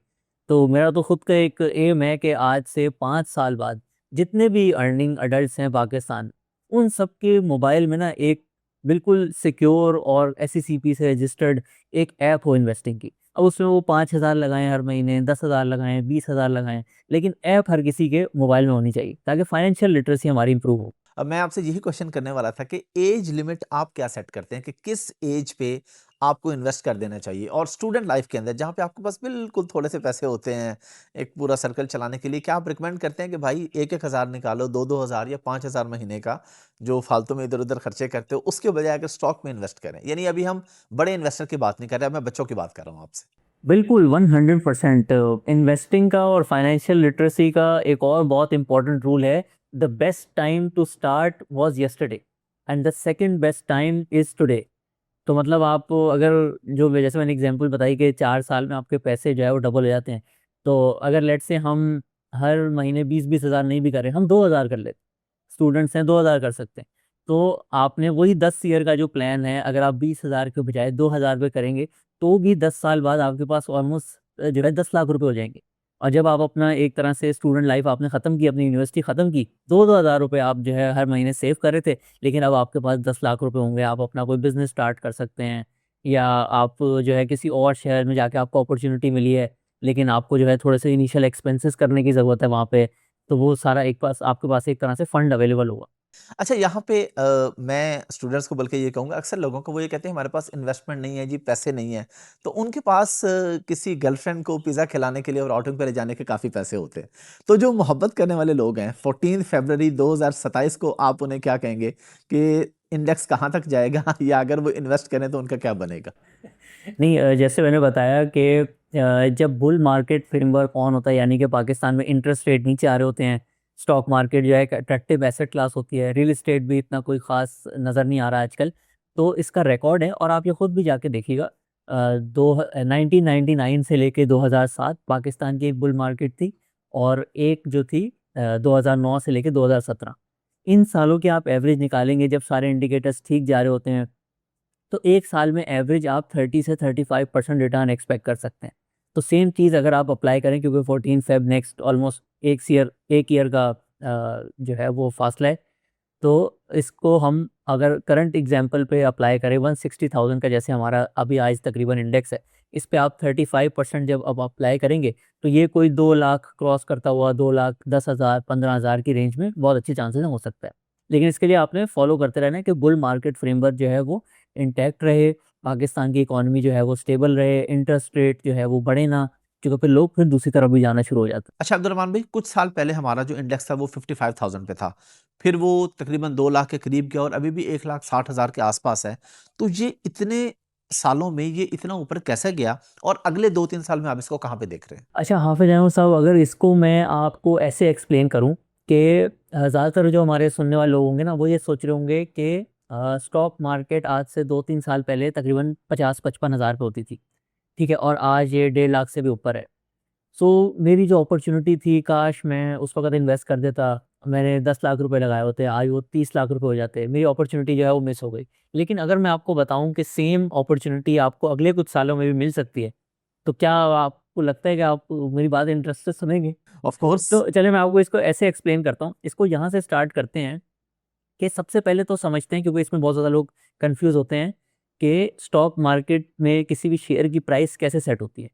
तो मेरा तो खुद का एक एम है कि आज से 5 साल बाद जितने भी अर्निंग अडल्ट्स हैं पाकिस्तान, उन सब के मोबाइल में ना एक बिल्कुल सिक्योर और एसईसीपी से रजिस्टर्ड एक ऐप हो इन्वेस्टिंग की। अब उसमें वो 5,000 लगाएँ हर महीने, 10,000 लगाएँ, 20,000 लगाएँ, लेकिन ऐप हर किसी के मोबाइल में होनी चाहिए ताकि फाइनेंशियल लिटरेसी हमारी इम्प्रूव हो। अब मैं आपसे यही क्वेश्चन करने वाला था कि एज लिमिट आप क्या सेट करते हैं कि किस एज पे आपको इन्वेस्ट कर देना चाहिए? और स्टूडेंट लाइफ के अंदर जहाँ पे आपके पास बिल्कुल थोड़े से पैसे होते हैं, एक पूरा सर्कल चलाने के लिए, क्या आप रिकमेंड करते हैं कि भाई 1-1 हज़ार निकालो, 2-2 हज़ार या 5 हज़ार महीने का, जो फालतू में इधर-उधर खर्चे करते हो, उसके बजाय अगर स्टॉक में इन्वेस्ट करें? यानी अभी हम बड़े इन्वेस्टर की बात नहीं कर रहे, अब मैं बच्चों की बात कर रहा हूँ आपसे। बिल्कुल, 100% इन्वेस्टिंग का और फाइनेंशियल लिटरेसी का एक और बहुत इम्पोर्टेंट रूल है, the best time to start was yesterday and the second best time is today. तो मतलब आप अगर जो जैसे मैंने एग्जांपल बताई कि 4 साल में आपके पैसे जो है वो डबल हो जाते हैं। तो अगर लेट्स से हम हर महीने 20-20 हज़ार नहीं भी करें, हम 2,000 कर लेते, स्टूडेंट्स हैं 2,000 कर सकते हैं। तो आपने वही 10 ईयर का जो प्लान है, अगर आप 20,000 के बजाय 2,000 पे करेंगे, तो भी 10 साल बाद आपके पास ऑलमोस्ट जो है 10 लाख रुपए हो जाएँगे। और जब आप अपना एक तरह से स्टूडेंट लाइफ़ आपने ख़त्म की, अपनी यूनिवर्सिटी ख़त्म की, 2-2 हज़ार रुपए आप जो है हर महीने सेव कर रहे थे, लेकिन अब आपके पास 10 लाख रुपए होंगे, आप अपना कोई बिज़नेस स्टार्ट कर सकते हैं या आप जो है किसी और शहर में जाके आपको अपॉर्च्युनिटी मिली है, लेकिन आपको जो है थोड़े से इनिशियल एक्सपेंसेस करने की ज़रूरत है वहाँ पे, तो वो सारा एक पास आपके पास एक तरह से फंड अवेलेबल होगा। अच्छा, यहाँ पे मैं स्टूडेंट्स को बल्कि ये कहूँगा, अक्सर लोगों को वो ये कहते हैं हमारे पास इन्वेस्टमेंट नहीं है जी, पैसे नहीं है। तो उनके पास किसी गर्लफ्रेंड को पिज़्ज़ा खिलाने के लिए और आउटिंग पे ले जाने के काफ़ी पैसे होते हैं। तो जो मोहब्बत करने वाले लोग हैं, 14 फरवरी 2027 को आप उन्हें क्या कहेंगे कि इंडेक्स कहाँ तक जाएगा या अगर वो इन्वेस्ट करें तो उनका क्या बनेगा? नहीं, जैसे मैंने बताया कि जब बुल मार्केट फ्रेमवर्क ऑन होता है, यानी कि पाकिस्तान में इंटरेस्ट रेट नीचे आ रहे होते हैं, स्टॉक मार्केट जो है एक अट्रैक्टिव एसेट क्लास होती है, रियल एस्टेट भी इतना कोई ख़ास नज़र नहीं आ रहा आजकल, तो इसका रिकॉर्ड है और आप ये खुद भी जाके देखिएगा। 1999 से लेके 2007 पाकिस्तान की एक बुल मार्केट थी और एक जो थी 2009 से लेके 2017। इन सालों के आप एवरेज निकालेंगे जब सारे इंडिकेटर्स ठीक जा रहे होते हैं, तो 1 साल में एवरेज आप 30 से 35% रिटर्न एक्सपेक्ट कर सकते हैं। तो सेम चीज़ अगर आप अप्लाई करें, क्योंकि 14 फ़ेब नेक्स्ट ऑलमोस्ट 1 ईयर का जो है वो फासला है। तो इसको हम अगर करंट एग्ज़ाम्पल पे अप्लाई करें 160,000 का, जैसे हमारा अभी आज तकरीबन इंडेक्स है, इस पे आप 35% जब अब अप्लाई करेंगे, तो ये कोई 2 लाख क्रॉस करता हुआ 2 लाख 10,000 15,000 की रेंज में बहुत अच्छे चांसेस हैं, हो सकता है। लेकिन इसके लिए आपने फॉलो करते रहना है कि बुल मार्केट फ्रेमवर्क जो है वो इंटैक्ट रहे, पाकिस्तान की इकॉनमी जो है वो स्टेबल रहे, इंटरेस्ट रेट जो है वो बढ़े ना, क्योंकि फिर लोग फिर दूसरी तरफ भी जाना शुरू हो जाते हैं। अच्छा अब्दुलरहमान भाई, कुछ साल पहले हमारा जो इंडेक्स था वो 55,000 पे था, फिर वो तकरीबन 2 लाख के करीब गया और अभी भी 1,60,000 के आसपास है। तो ये इतने सालों में ये इतना ऊपर कैसे गया, और अगले 2-3 साल में आप इसको कहाँ पे देख रहे हैं? अच्छा हाफिज अहमद साहब, अगर इसको मैं आपको ऐसे एक्सप्लेन करूं कि ज़्यादातर जो हमारे सुनने वाले लोग होंगे ना, वो ये सोच रहे होंगे कि स्टॉक मार्केट आज से 2-3 साल पहले तकरीबन 50-55 हज़ार पे होती थी, ठीक है, और आज ये 1.5 लाख से भी ऊपर है। सो मेरी जो अपॉर्चुनिटी थी, काश मैं उस वक्त इन्वेस्ट कर देता, मैंने 10 लाख रुपए लगाए होते, आज वो 30 लाख रुपए हो जाते, मेरी अपॉर्चुनिटी जो है वो मिस हो गई। लेकिन अगर मैं आपको बताऊं कि सेम अपॉर्चुनिटी आपको अगले कुछ सालों में भी मिल सकती है, तो क्या आपको लगता है कि आप मेरी बात इंटरेस्ट से सुनेंगे? Of course. तो चलिए मैं आपको इसको ऐसे एक्सप्लेन करता हूँ। इसको यहाँ से स्टार्ट करते हैं कि सबसे पहले तो समझते हैं, क्योंकि इसमें बहुत ज़्यादा लोग कंफ्यूज होते हैं कि स्टॉक मार्केट में किसी भी शेयर की प्राइस कैसे सेट होती है।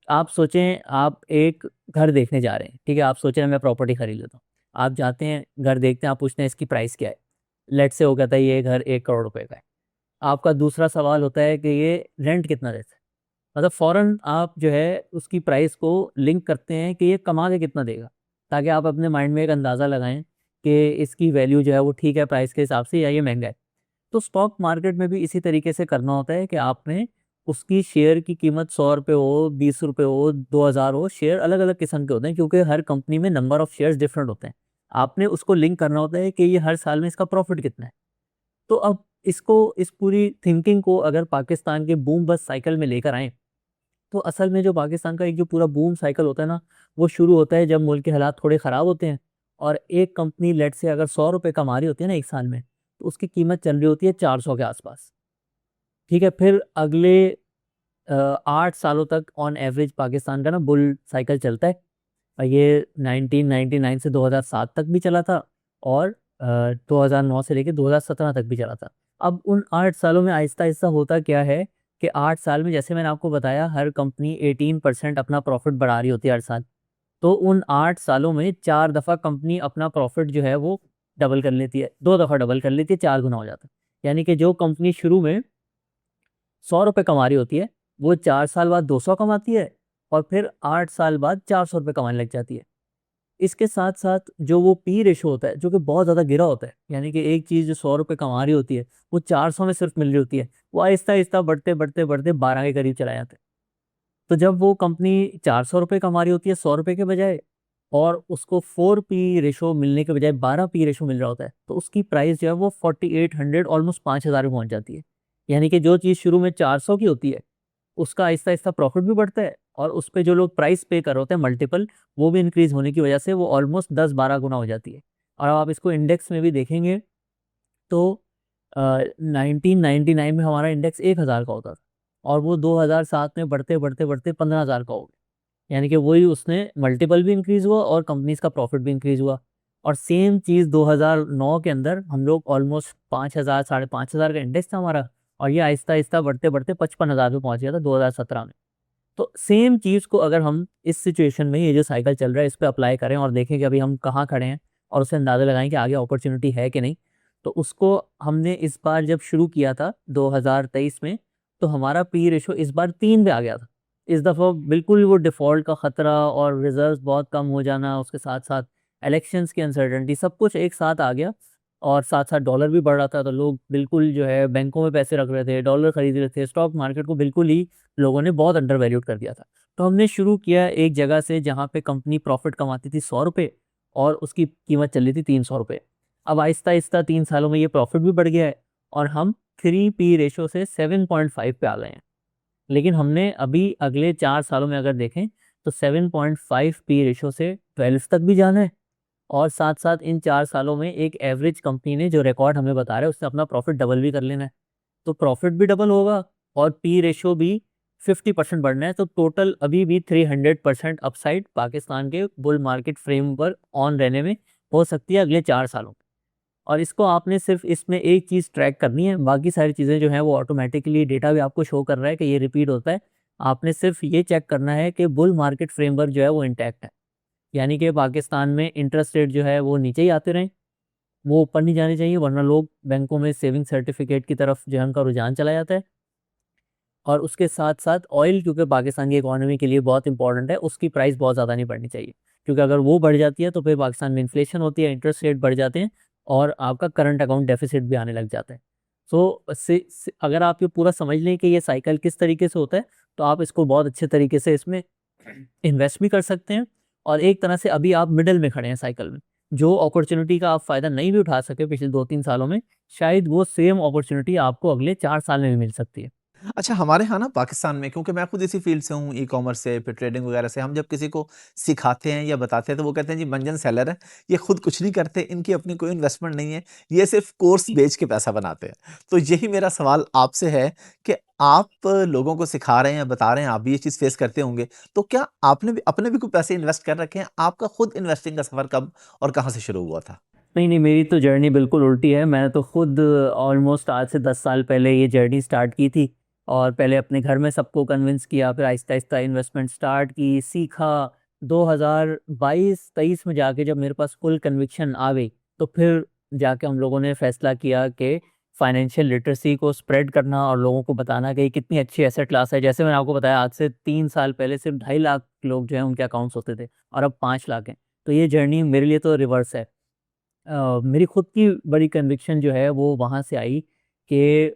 आप सोचें, आप एक घर देखने जा रहे हैं, ठीक है, आप सोच रहे हैं मैं प्रॉपर्टी खरीद लेता हूँ। आप जाते हैं, घर देखते हैं, आप पूछते हैं इसकी प्राइस क्या है। लेट से हो कहता है ये घर 1 करोड़ रुपए का है। आपका दूसरा सवाल होता है कि ये रेंट कितना देता है। मतलब फ़ौरन आप जो है उसकी प्राइस को लिंक करते हैं कि ये कमा के कितना देगा, ताकि आप अपने माइंड में एक अंदाज़ा लगाएं कि इसकी वैल्यू जो है वो ठीक है प्राइस के हिसाब से या ये महंगा है। तो स्टॉक मार्केट में भी इसी तरीके से करना होता है कि आपने उसकी शेयर की कीमत 100 रुपये हो, 20 रुपये हो, 2000 हो, शेयर अलग अलग किस्म के होते हैं, क्योंकि हर कंपनी में नंबर ऑफ शेयर्स डिफरेंट होते हैं। आपने उसको लिंक करना होता है कि ये हर साल में इसका प्रॉफिट कितना है। तो अब इसको, इस पूरी थिंकिंग को अगर पाकिस्तान के बूम बस्ट साइकिल में लेकर आएँ, तो असल में जो पाकिस्तान का एक जो पूरा बूम साइकिल होता है ना, वो शुरू होता है जब मुल्क के हालात थोड़े ख़राब होते हैं और एक कंपनी लेट से अगर 100 रुपये कमा रही होती है ना एक साल में, तो उसकी कीमत चल रही होती है 400 के आसपास। ठीक है, फिर अगले 8 सालों तक ऑन एवरेज पाकिस्तान का ना बुल साइकिल चलता है। ये 1999 से 2007 तक भी चला था, और 2009 से लेके 2017 तक भी चला था। अब उन 8 सालों में आहिस्ता-आहिस्ता होता क्या है कि 8 साल में, जैसे मैंने आपको बताया, हर कंपनी 18% अपना प्रॉफ़िट बढ़ा रही होती है हर साल। तो उन 8 सालों में 4 दफ़ा कंपनी अपना प्रॉफ़िट जो है वो डबल कर लेती है, 2 दफ़ा डबल कर लेती है, 4 गुना हो जाता है। यानी कि जो कंपनी शुरू में 100 रुपए कमा रही होती है, वो 4 साल बाद 200 कमाती है, और फिर 8 साल बाद 400 रुपए कमाने लग जाती है। इसके साथ-साथ जो वो पी रेशो होता है, जो कि बहुत ज़्यादा गिरा होता है, यानी कि एक चीज़ जो 100 रुपए कमा रही होती है, वो 400 में सिर्फ़ मिल रही होती है, वो आहिस्ता-आहिस्ता बढ़ते-बढ़ते-बढ़ते 12 के करीब चला जाता है। तो जब वो कंपनी 400 रुपए कमा रही होती है 100 रुपए के बजाय, और उसको 4 पी रेशो मिलने के बजाय 12 पी रेशो मिल रहा होता है, तो उसकी प्राइस जो है वो 4800 ऑलमोस्ट 5000 पे पहुँच जाती है। यानी कि जो चीज़ शुरू में 400 की होती है, उसका आहिस्ता-आहिस्ता प्रॉफ़िट भी बढ़ता है, और उस पे जो लोग प्राइस पे कर रहे होते हैं मल्टीपल, वो भी इंक्रीज़ होने की वजह से वो ऑलमोस्ट 10-12 गुना हो जाती है। और अब आप इसको इंडेक्स में भी देखेंगे तो 1999 में हमारा इंडेक्स 1000 का होता था, और वो 2007 में बढ़ते-बढ़ते-बढ़ते 15000 का हो गया। यानी कि वही, उसने मल्टीपल भी इंक्रीज़ हुआ और कंपनीज़ का प्रॉफ़िट भी इंक्रीज़ हुआ। और सेम चीज़ 2009 के अंदर हम लोग ऑलमोस्ट 5000, साढ़े 5000 का इंडेक्स था हमारा, और ये आहिस्ता-आहिस्ता बढ़ते-बढ़ते 55,000 पे पहुँच गया था 2017 में। तो सेम चीज़ को अगर हम इस सिचुएशन में, ये जो साइकिल चल रहा है, इस पे अप्लाई करें और देखें कि अभी हम कहाँ खड़े हैं, और उससे अंदाज़ा लगाएँ कि आगे अपॉर्च्युनिटी है कि नहीं। तो उसको हमने इस बार जब शुरू किया था 2023 में, तो हमारा पी रेशो इस बार 3 पे आ गया था। इस दफ़ा बिल्कुल वो डिफ़ॉल्ट का ख़तरा और रिज़र्व्स बहुत कम हो जाना, उसके साथ-साथ इलेक्शंस की अनसर्टेनिटी, सब कुछ एक साथ आ गया, और साथ-साथ डॉलर भी बढ़ रहा था, तो लोग बिल्कुल जो है बैंकों में पैसे रख रहे थे, डॉलर खरीद रहे थे, स्टॉक मार्केट को बिल्कुल ही लोगों ने बहुत अंडर वैल्यूड कर दिया था। तो हमने शुरू किया एक जगह से जहाँ पे कंपनी प्रॉफ़िट कमाती थी 100 रुपए, और उसकी कीमत चल रही थी 300 रुपए। अब आहिस्ता-आहिस्ता 3 सालों में ये प्रॉफ़िट भी बढ़ गया है, और हम 3 पी रेशो से 7.5 पे आ गए हैं। लेकिन हमने अभी अगले 4 सालों में अगर देखें, तो 7.5 पी रेशो से 12 तक भी जाना है, और साथ-साथ इन 4 सालों में एक एवरेज कंपनी ने जो रिकॉर्ड हमें बता रहा है, उससे अपना प्रॉफ़िट डबल भी कर लेना है। तो प्रॉफ़िट भी डबल होगा, और पी रेशो भी 50% बढ़ना है, तो टोटल अभी भी 300% अपसाइड पाकिस्तान के बुल मार्केट फ्रेम पर ऑन रहने में हो सकती है अगले 4 सालों में। और इसको आपने सिर्फ़ इसमें एक चीज़ ट्रैक करनी है, बाकी सारी चीज़ें जो हैं वो ऑटोमैटिकली डेटा भी आपको शो कर रहा है कि ये रिपीट होता है। आपने सिर्फ़ ये चेक करना है कि बुल मार्केट फ्रेमवर्क जो है वो इंटैक्ट है। यानी कि पाकिस्तान में इंटरेस्ट रेट जो है वो नीचे ही आते रहें, वो ऊपर नहीं जानी चाहिए, वरना लोग बैंकों में सेविंग सर्टिफिकेट की तरफ जो है उनका रुझान चला जाता है। और उसके साथ साथ ऑयल, क्योंकि पाकिस्तान की इकोनॉमी के लिए बहुत इंपॉर्टेंट है, उसकी प्राइस बहुत ज़्यादा नहीं बढ़नी चाहिए, क्योंकि अगर वो बढ़ जाती है तो फिर पाकिस्तान में इन्फ्लेशन होती है, इंटरेस्ट रेट बढ़ जाते हैं और आपका करंट अकाउंट डेफिसिट भी आने लग जाता है। सो अगर आप ये पूरा समझ लें कि ये साइकिल किस तरीके से होता है, तो आप इसको बहुत अच्छे तरीके से इसमें इन्वेस्ट भी कर सकते हैं। और एक तरह से अभी आप मिडल में खड़े हैं साइकिल में, जो अपॉर्चुनिटी का आप फ़ायदा नहीं भी उठा सके पिछले 2-3 सालों में, शायद वो सेम अपॉर्चुनिटी आपको अगले 4 साल में भी मिल सकती है। अच्छा, हमारे यहाँ ना पाकिस्तान में, क्योंकि मैं खुद इसी फ़ील्ड से हूँ, ई-कॉमर्स से, फिर ट्रेडिंग वगैरह से, हम जब किसी को सिखाते हैं या बताते हैं तो वो कहते हैं जी मंजन सेलर है, ये खुद कुछ नहीं करते, इनकी अपनी कोई इन्वेस्टमेंट नहीं है, ये सिर्फ़ कोर्स बेच के पैसा बनाते हैं। तो यही मेरा सवाल आपसे है कि आप लोगों को सिखा रहे हैं, बता रहे हैं, आप भी ये चीज़ फ़ेस करते होंगे, तो क्या आपने भी अपने भी कोई पैसे इन्वेस्ट कर रखे हैं? आपका खुद इन्वेस्टिंग का सफ़र कब और कहाँ से शुरू हुआ था? नहीं, नहीं, मेरी तो जर्नी बिल्कुल उल्टी है। मैं तो खुद ऑलमोस्ट आज से 10 साल पहले ये जर्नी स्टार्ट की थी, और पहले अपने घर में सबको कन्विंस किया, फिर आहिस्ता-आहिस्ता इन्वेस्टमेंट स्टार्ट की, सीखा। 2022-23 में जाके जब मेरे पास फुल कन्विक्शन आ गई, तो फिर जाके हम लोगों ने फैसला किया कि फाइनेंशियल लिटरेसी को स्प्रेड करना और लोगों को बताना कि ये कितनी अच्छी एसेट क्लास है। जैसे मैंने आपको बताया, आज से 3 साल पहले सिर्फ 2.5 लाख लोग जो हैं उनके अकाउंट्स होते थे, और अब 5 लाख हैं। तो ये जर्नी मेरे लिए तो रिवर्स है। मेरी खुद की बड़ी कन्विक्शन जो है वो वहाँ से आई कि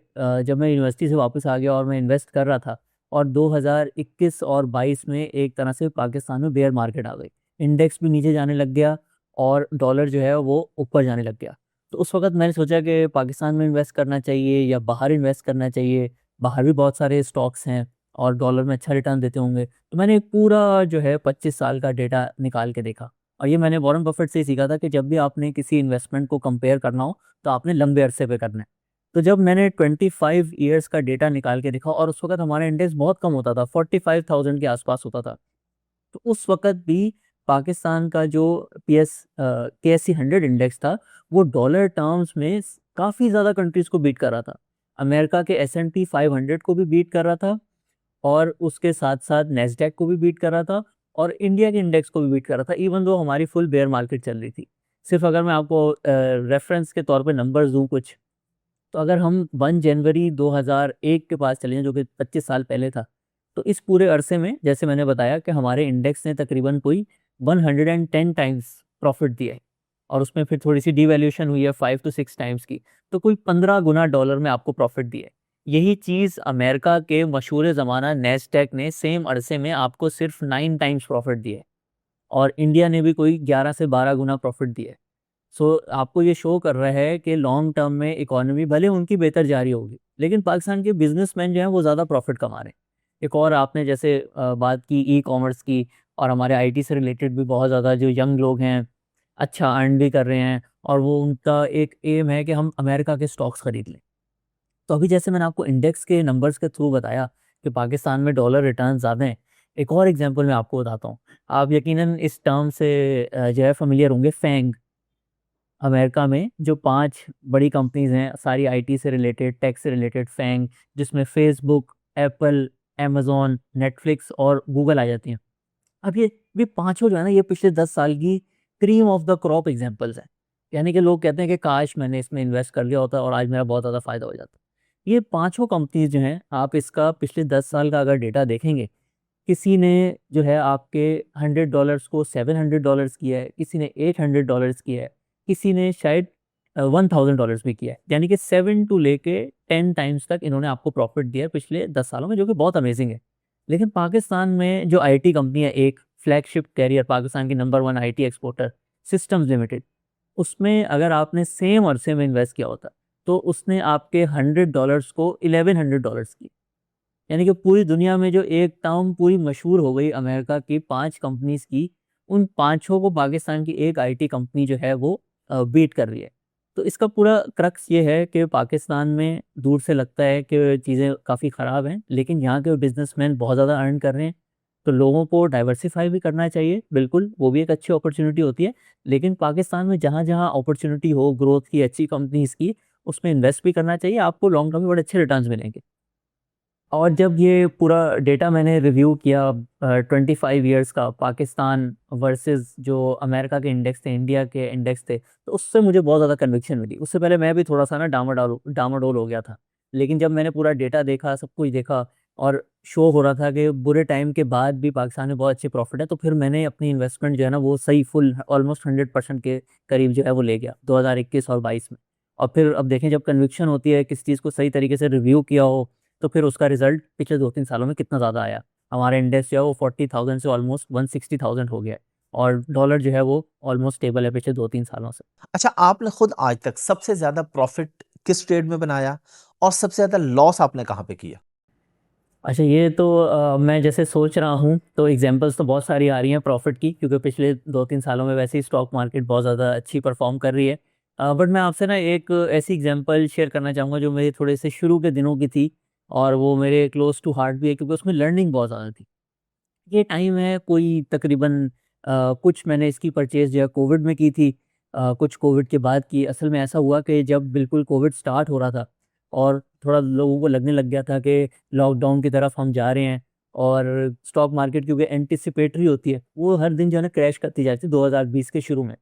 जब मैं यूनिवर्सिटी से वापस आ गया और मैं इन्वेस्ट कर रहा था, और 2021 और 22 में एक तरह से पाकिस्तान में बेयर मार्केट आ गई। इंडेक्स भी नीचे जाने लग गया और डॉलर जो है वो ऊपर जाने लग गया। तो उस वक़्त मैंने सोचा कि पाकिस्तान में इन्वेस्ट करना चाहिए या बाहर इन्वेस्ट करना चाहिए। बाहर भी बहुत सारे स्टॉक्स हैं और डॉलर में अच्छा रिटर्न देते होंगे। तो मैंने एक पूरा जो है 25 साल का डेटा निकाल के देखा। और ये मैंने वॉरेन बफेट से ही सीखा था कि जब भी आपने किसी इन्वेस्टमेंट को कंपेयर करना हो, तो आपने लंबे अरसे पे करना है। तो जब मैंने 25 ईयर्स का डेटा निकाल के देखा, और उस वक़्त हमारा इंडेक्स बहुत कम होता था, 45,000 के आसपास होता था। तो उस वक़्त भी पाकिस्तान का जो केएससी 100 इंडेक्स था, वो डॉलर टर्म्स में काफ़ी ज़्यादा कंट्रीज़ को बीट कर रहा था। अमेरिका के एस-एंड-पी 500 को भी बीट कर रहा था, और उसके साथ-साथ नैस्डैक को भी बीट कर रहा था, और इंडिया के इंडेक्स को भी बीट कर रहा था, इवन दो हमारी फुल बेयर मार्केट चल रही थी। सिर्फ़ अगर मैं आपको रेफ़रेंस के तौर पे नंबर्स दूँ कुछ, तो अगर हम 1 जनवरी 2001 के पास चले जाएँ, जो कि 25 साल पहले था, तो इस पूरे अरसे में जैसे मैंने बताया कि हमारे इंडेक्स ने तकरीबन कोई 110 टाइम्स प्रॉफ़िट दिया है, और उसमें फिर थोड़ी-सी डिवैल्यूएशन हुई है 5 टू 6 टाइम्स की, तो कोई 15 गुना डॉलर में आपको प्रॉफ़िट दिया है। यही चीज़ अमेरिका के मशहूर ज़माना नैस्डैक ने सेम अरसे में आपको सिर्फ़ 9 टाइम्स प्रॉफ़िट दिया है, और इंडिया ने भी कोई 11 से 12 गुना प्रॉफ़िट दिया है। सो आपको ये शो कर रहा है कि लॉन्ग टर्म में इकोनॉमी भले उनकी बेहतर जा रही होगी, लेकिन पाकिस्तान के बिजनेसमैन जो हैं वो ज़्यादा प्रॉफिट कमा रहे हैं। एक और आपने जैसे बात की ई कॉमर्स की, और हमारे आईटी से रिलेटेड भी बहुत ज़्यादा जो यंग लोग हैं, अच्छा अर्न भी कर रहे हैं, और वो उनका एक एम है कि हम अमेरिका के स्टॉक्स खरीद लें। तो अभी जैसे मैंने आपको इंडेक्स के नंबर्स के थ्रू बताया कि पाकिस्तान में डॉलर रिटर्न ज़्यादा हैं, एक और एग्जांपल मैं आपको बताता हूँ। आप यकीनन इस टर्म से जो है फ़ैमिलियर होंगे, फैंग। अमेरिका में जो 5 बड़ी कंपनीज़ हैं, सारी आईटी से रिलेटेड, टेक से रिलेटेड, फैंग, जिसमें फ़ेसबुक, एप्पल, अमेज़न, नेटफ्लिक्स और गूगल आ जाती हैं। अब ये पाँचों जो है ना, ये पिछले 10 साल की cream of the crop examples हैं। यानी कि लोग कहते हैं कि काश मैंने इसमें इन्वेस्ट कर लिया होता और आज मेरा बहुत ज़्यादा फ़ायदा हो जाता। ये पाँचों कंपनीज़ जो हैं, आप इसका पिछले 10 साल का अगर डेटा देखेंगे, किसी ने जो है आपके $100 को $700 किया है, किसी ने $800 किया है, किसी ने शायद $1000 भी किया है। यानी कि 7 टू लेके 10 टाइम्स तक इन्होंने आपको प्रॉफ़िट दिया है पिछले 10 सालों में, जो कि बहुत अमेज़िंग है। लेकिन पाकिस्तान में जो आईटी कंपनी है, एक फ्लैगशिप कैरियर, पाकिस्तान की number 1 IT exporter, systems limited, उसमें अगर आपने सेम अरसे में इन्वेस्ट किया होता, तो उसने आपके $100 को $1100 की, यानी कि पूरी दुनिया में जो एक टर्म पूरी मशहूर हो गई अमेरिका की 5 कंपनीज़ की, उन पाँचों को पाकिस्तान की एक आईटी कंपनी जो है वो बीट कर रही है। तो इसका पूरा क्रक्स ये है कि पाकिस्तान में दूर से लगता है कि चीज़ें काफ़ी ख़राब हैं, लेकिन यहाँ के बिज़नेसमैन बहुत ज़्यादा अर्न कर रहे हैं। तो लोगों को डाइवर्सिफ़ाई भी करना चाहिए, बिल्कुल, वो भी एक अच्छी अपॉर्च्युनिटी होती है। लेकिन पाकिस्तान में जहाँ-जहाँ अपॉर्च्युनिटी हो ग्रोथ की, अच्छी कंपनीज़ की, उसमें इन्वेस्ट भी करना चाहिए, आपको लॉन्ग टर्म में बड़े अच्छे रिटर्न्स मिलेंगे। और जब ये पूरा डेटा मैंने रिव्यू किया 25 ईयर्स का, पाकिस्तान वर्सेस जो अमेरिका के इंडेक्स थे, इंडिया के इंडेक्स थे, तो उससे मुझे बहुत ज़्यादा कन्विक्शन मिली। उससे पहले मैं भी थोड़ा सा ना डामाडोल हो गया था, लेकिन जब मैंने पूरा डेटा देखा, सब कुछ देखा, और शो हो रहा था कि बुरे टाइम के बाद भी पाकिस्तान में बहुत अच्छी प्रॉफिट है, तो फिर मैंने अपनी इन्वेस्टमेंट जो है ना वो सही फुल ऑलमोस्ट 100% के करीब जो है वो ले गया 2021 और 22 में। और फिर अब देखें, जब कन्विक्शन होती है किस चीज़ को सही तरीके से रिव्यू किया हो, तो फिर उसका रिजल्ट पिछले 2-3 सालों में कितना ज़्यादा आया। हमारा इंडेक्स जो है वो 40,000 से ऑलमोस्ट 160,000 हो गया है, और डॉलर जो है वो ऑलमोस्ट स्टेबल है पिछले 2-3 सालों से। अच्छा, आपने खुद आज तक सबसे ज़्यादा प्रॉफ़िट किस ट्रेड में बनाया और सबसे ज़्यादा लॉस आपने कहाँ पे किया? अच्छा, ये तो मैं जैसे सोच रहा हूँ तो एग्जांपल्स तो बहुत सारी आ रही हैं प्रॉफिट की, क्योंकि पिछले 2-3 सालों में वैसे ही स्टॉक मार्केट बहुत ज़्यादा अच्छी परफॉर्म कर रही है। बट मैं आपसे ना एक ऐसी एग्जांपल शेयर करना चाहूँगा जो मेरे थोड़े से शुरू के दिनों की थी, और वो मेरे क्लोज टू हार्ट भी है, क्योंकि उसमें लर्निंग बहुत ज़्यादा थी। ये टाइम है कोई तकरीबन कुछ मैंने इसकी परचेज़ जो है कोविड में की थी, कुछ कोविड के बाद की। असल में ऐसा हुआ कि जब बिल्कुल कोविड स्टार्ट हो रहा था और थोड़ा लोगों को लगने लग गया था कि लॉकडाउन की तरफ हम जा रहे हैं, और स्टॉक मार्केट क्योंकि एंटिसिपेटरी होती है, वो हर दिन जो है ना क्रैश करती जा रही थी 2020 के शुरू में।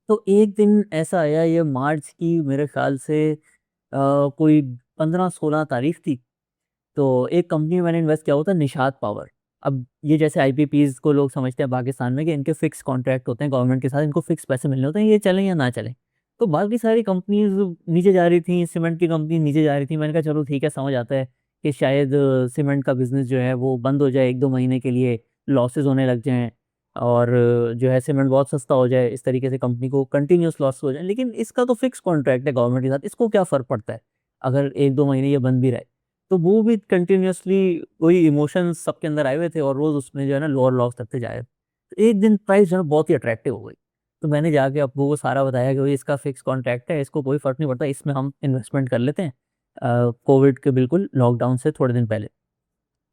तो एक दिन ऐसा आया, ये मार्च की मेरे ख़्याल से कोई 15-16 तारीख थी। तो एक कंपनी में मैंने इन्वेस्ट किया हुआ था, निषाद पावर। अब ये जैसे आईपीपीज़ को लोग समझते हैं पाकिस्तान में कि इनके फिक्स कॉन्ट्रैक्ट होते हैं गवर्नमेंट के साथ, इनको फिक्स पैसे मिलने होते हैं, ये चलें या ना चलें। तो बाकी सारी कंपनीज़ नीचे जा रही थी, सीमेंट की कंपनी नीचे जा रही थी। मैंने कहा चलो ठीक है, समझ आता है कि शायद सीमेंट का बिज़नेस जो है वो बंद हो जाए 1-2 महीने के लिए, लॉसेस होने लग जाएँ, और जो है सीमेंट बहुत सस्ता हो जाए, इस तरीके से कंपनी को कंटिन्यूअस लॉस हो जाए। लेकिन इसका तो फिक्स कॉन्ट्रैक्ट है गवर्नमेंट के साथ, इसको क्या फ़र्क पड़ता है, अगर 1-2 महीने ये बंद भी रहे। तो वो भी कंटिन्यूअसली वही इमोशंस सबके अंदर आए हुए थे, और रोज़ उसमें जो है ना लोअर लॉस करते जा रहे थे। तो एक दिन प्राइस जो है बहुत ही अट्रैक्टिव हो गई। तो मैंने जाके अप्पू को सारा बताया कि भई इसका फिक्स कॉन्ट्रैक्ट है, इसको कोई फ़र्क नहीं पड़ता, इसमें हम इन्वेस्टमेंट कर लेते हैं। कोविड के बिल्कुल लॉकडाउन से थोड़े दिन पहले।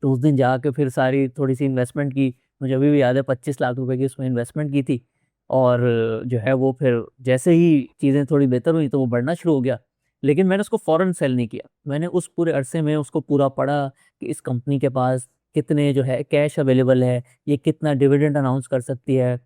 तो उस दिन जाके फिर सारी थोड़ी-सी इन्वेस्टमेंट की, मुझे अभी भी याद है 25 लाख रुपए की उसमें इन्वेस्टमेंट की थी, और जो है वो फिर जैसे ही चीज़ें थोड़ी बेहतर हुई तो वो बढ़ना शुरू हो गया। लेकिन मैंने उसको फ़ौरन सेल नहीं किया। मैंने उस पूरे अरसे में उसको पूरा पढ़ा कि इस कंपनी के पास कितने जो है कैश अवेलेबल है, ये कितना डिविडेंड अनाउंस कर सकती है।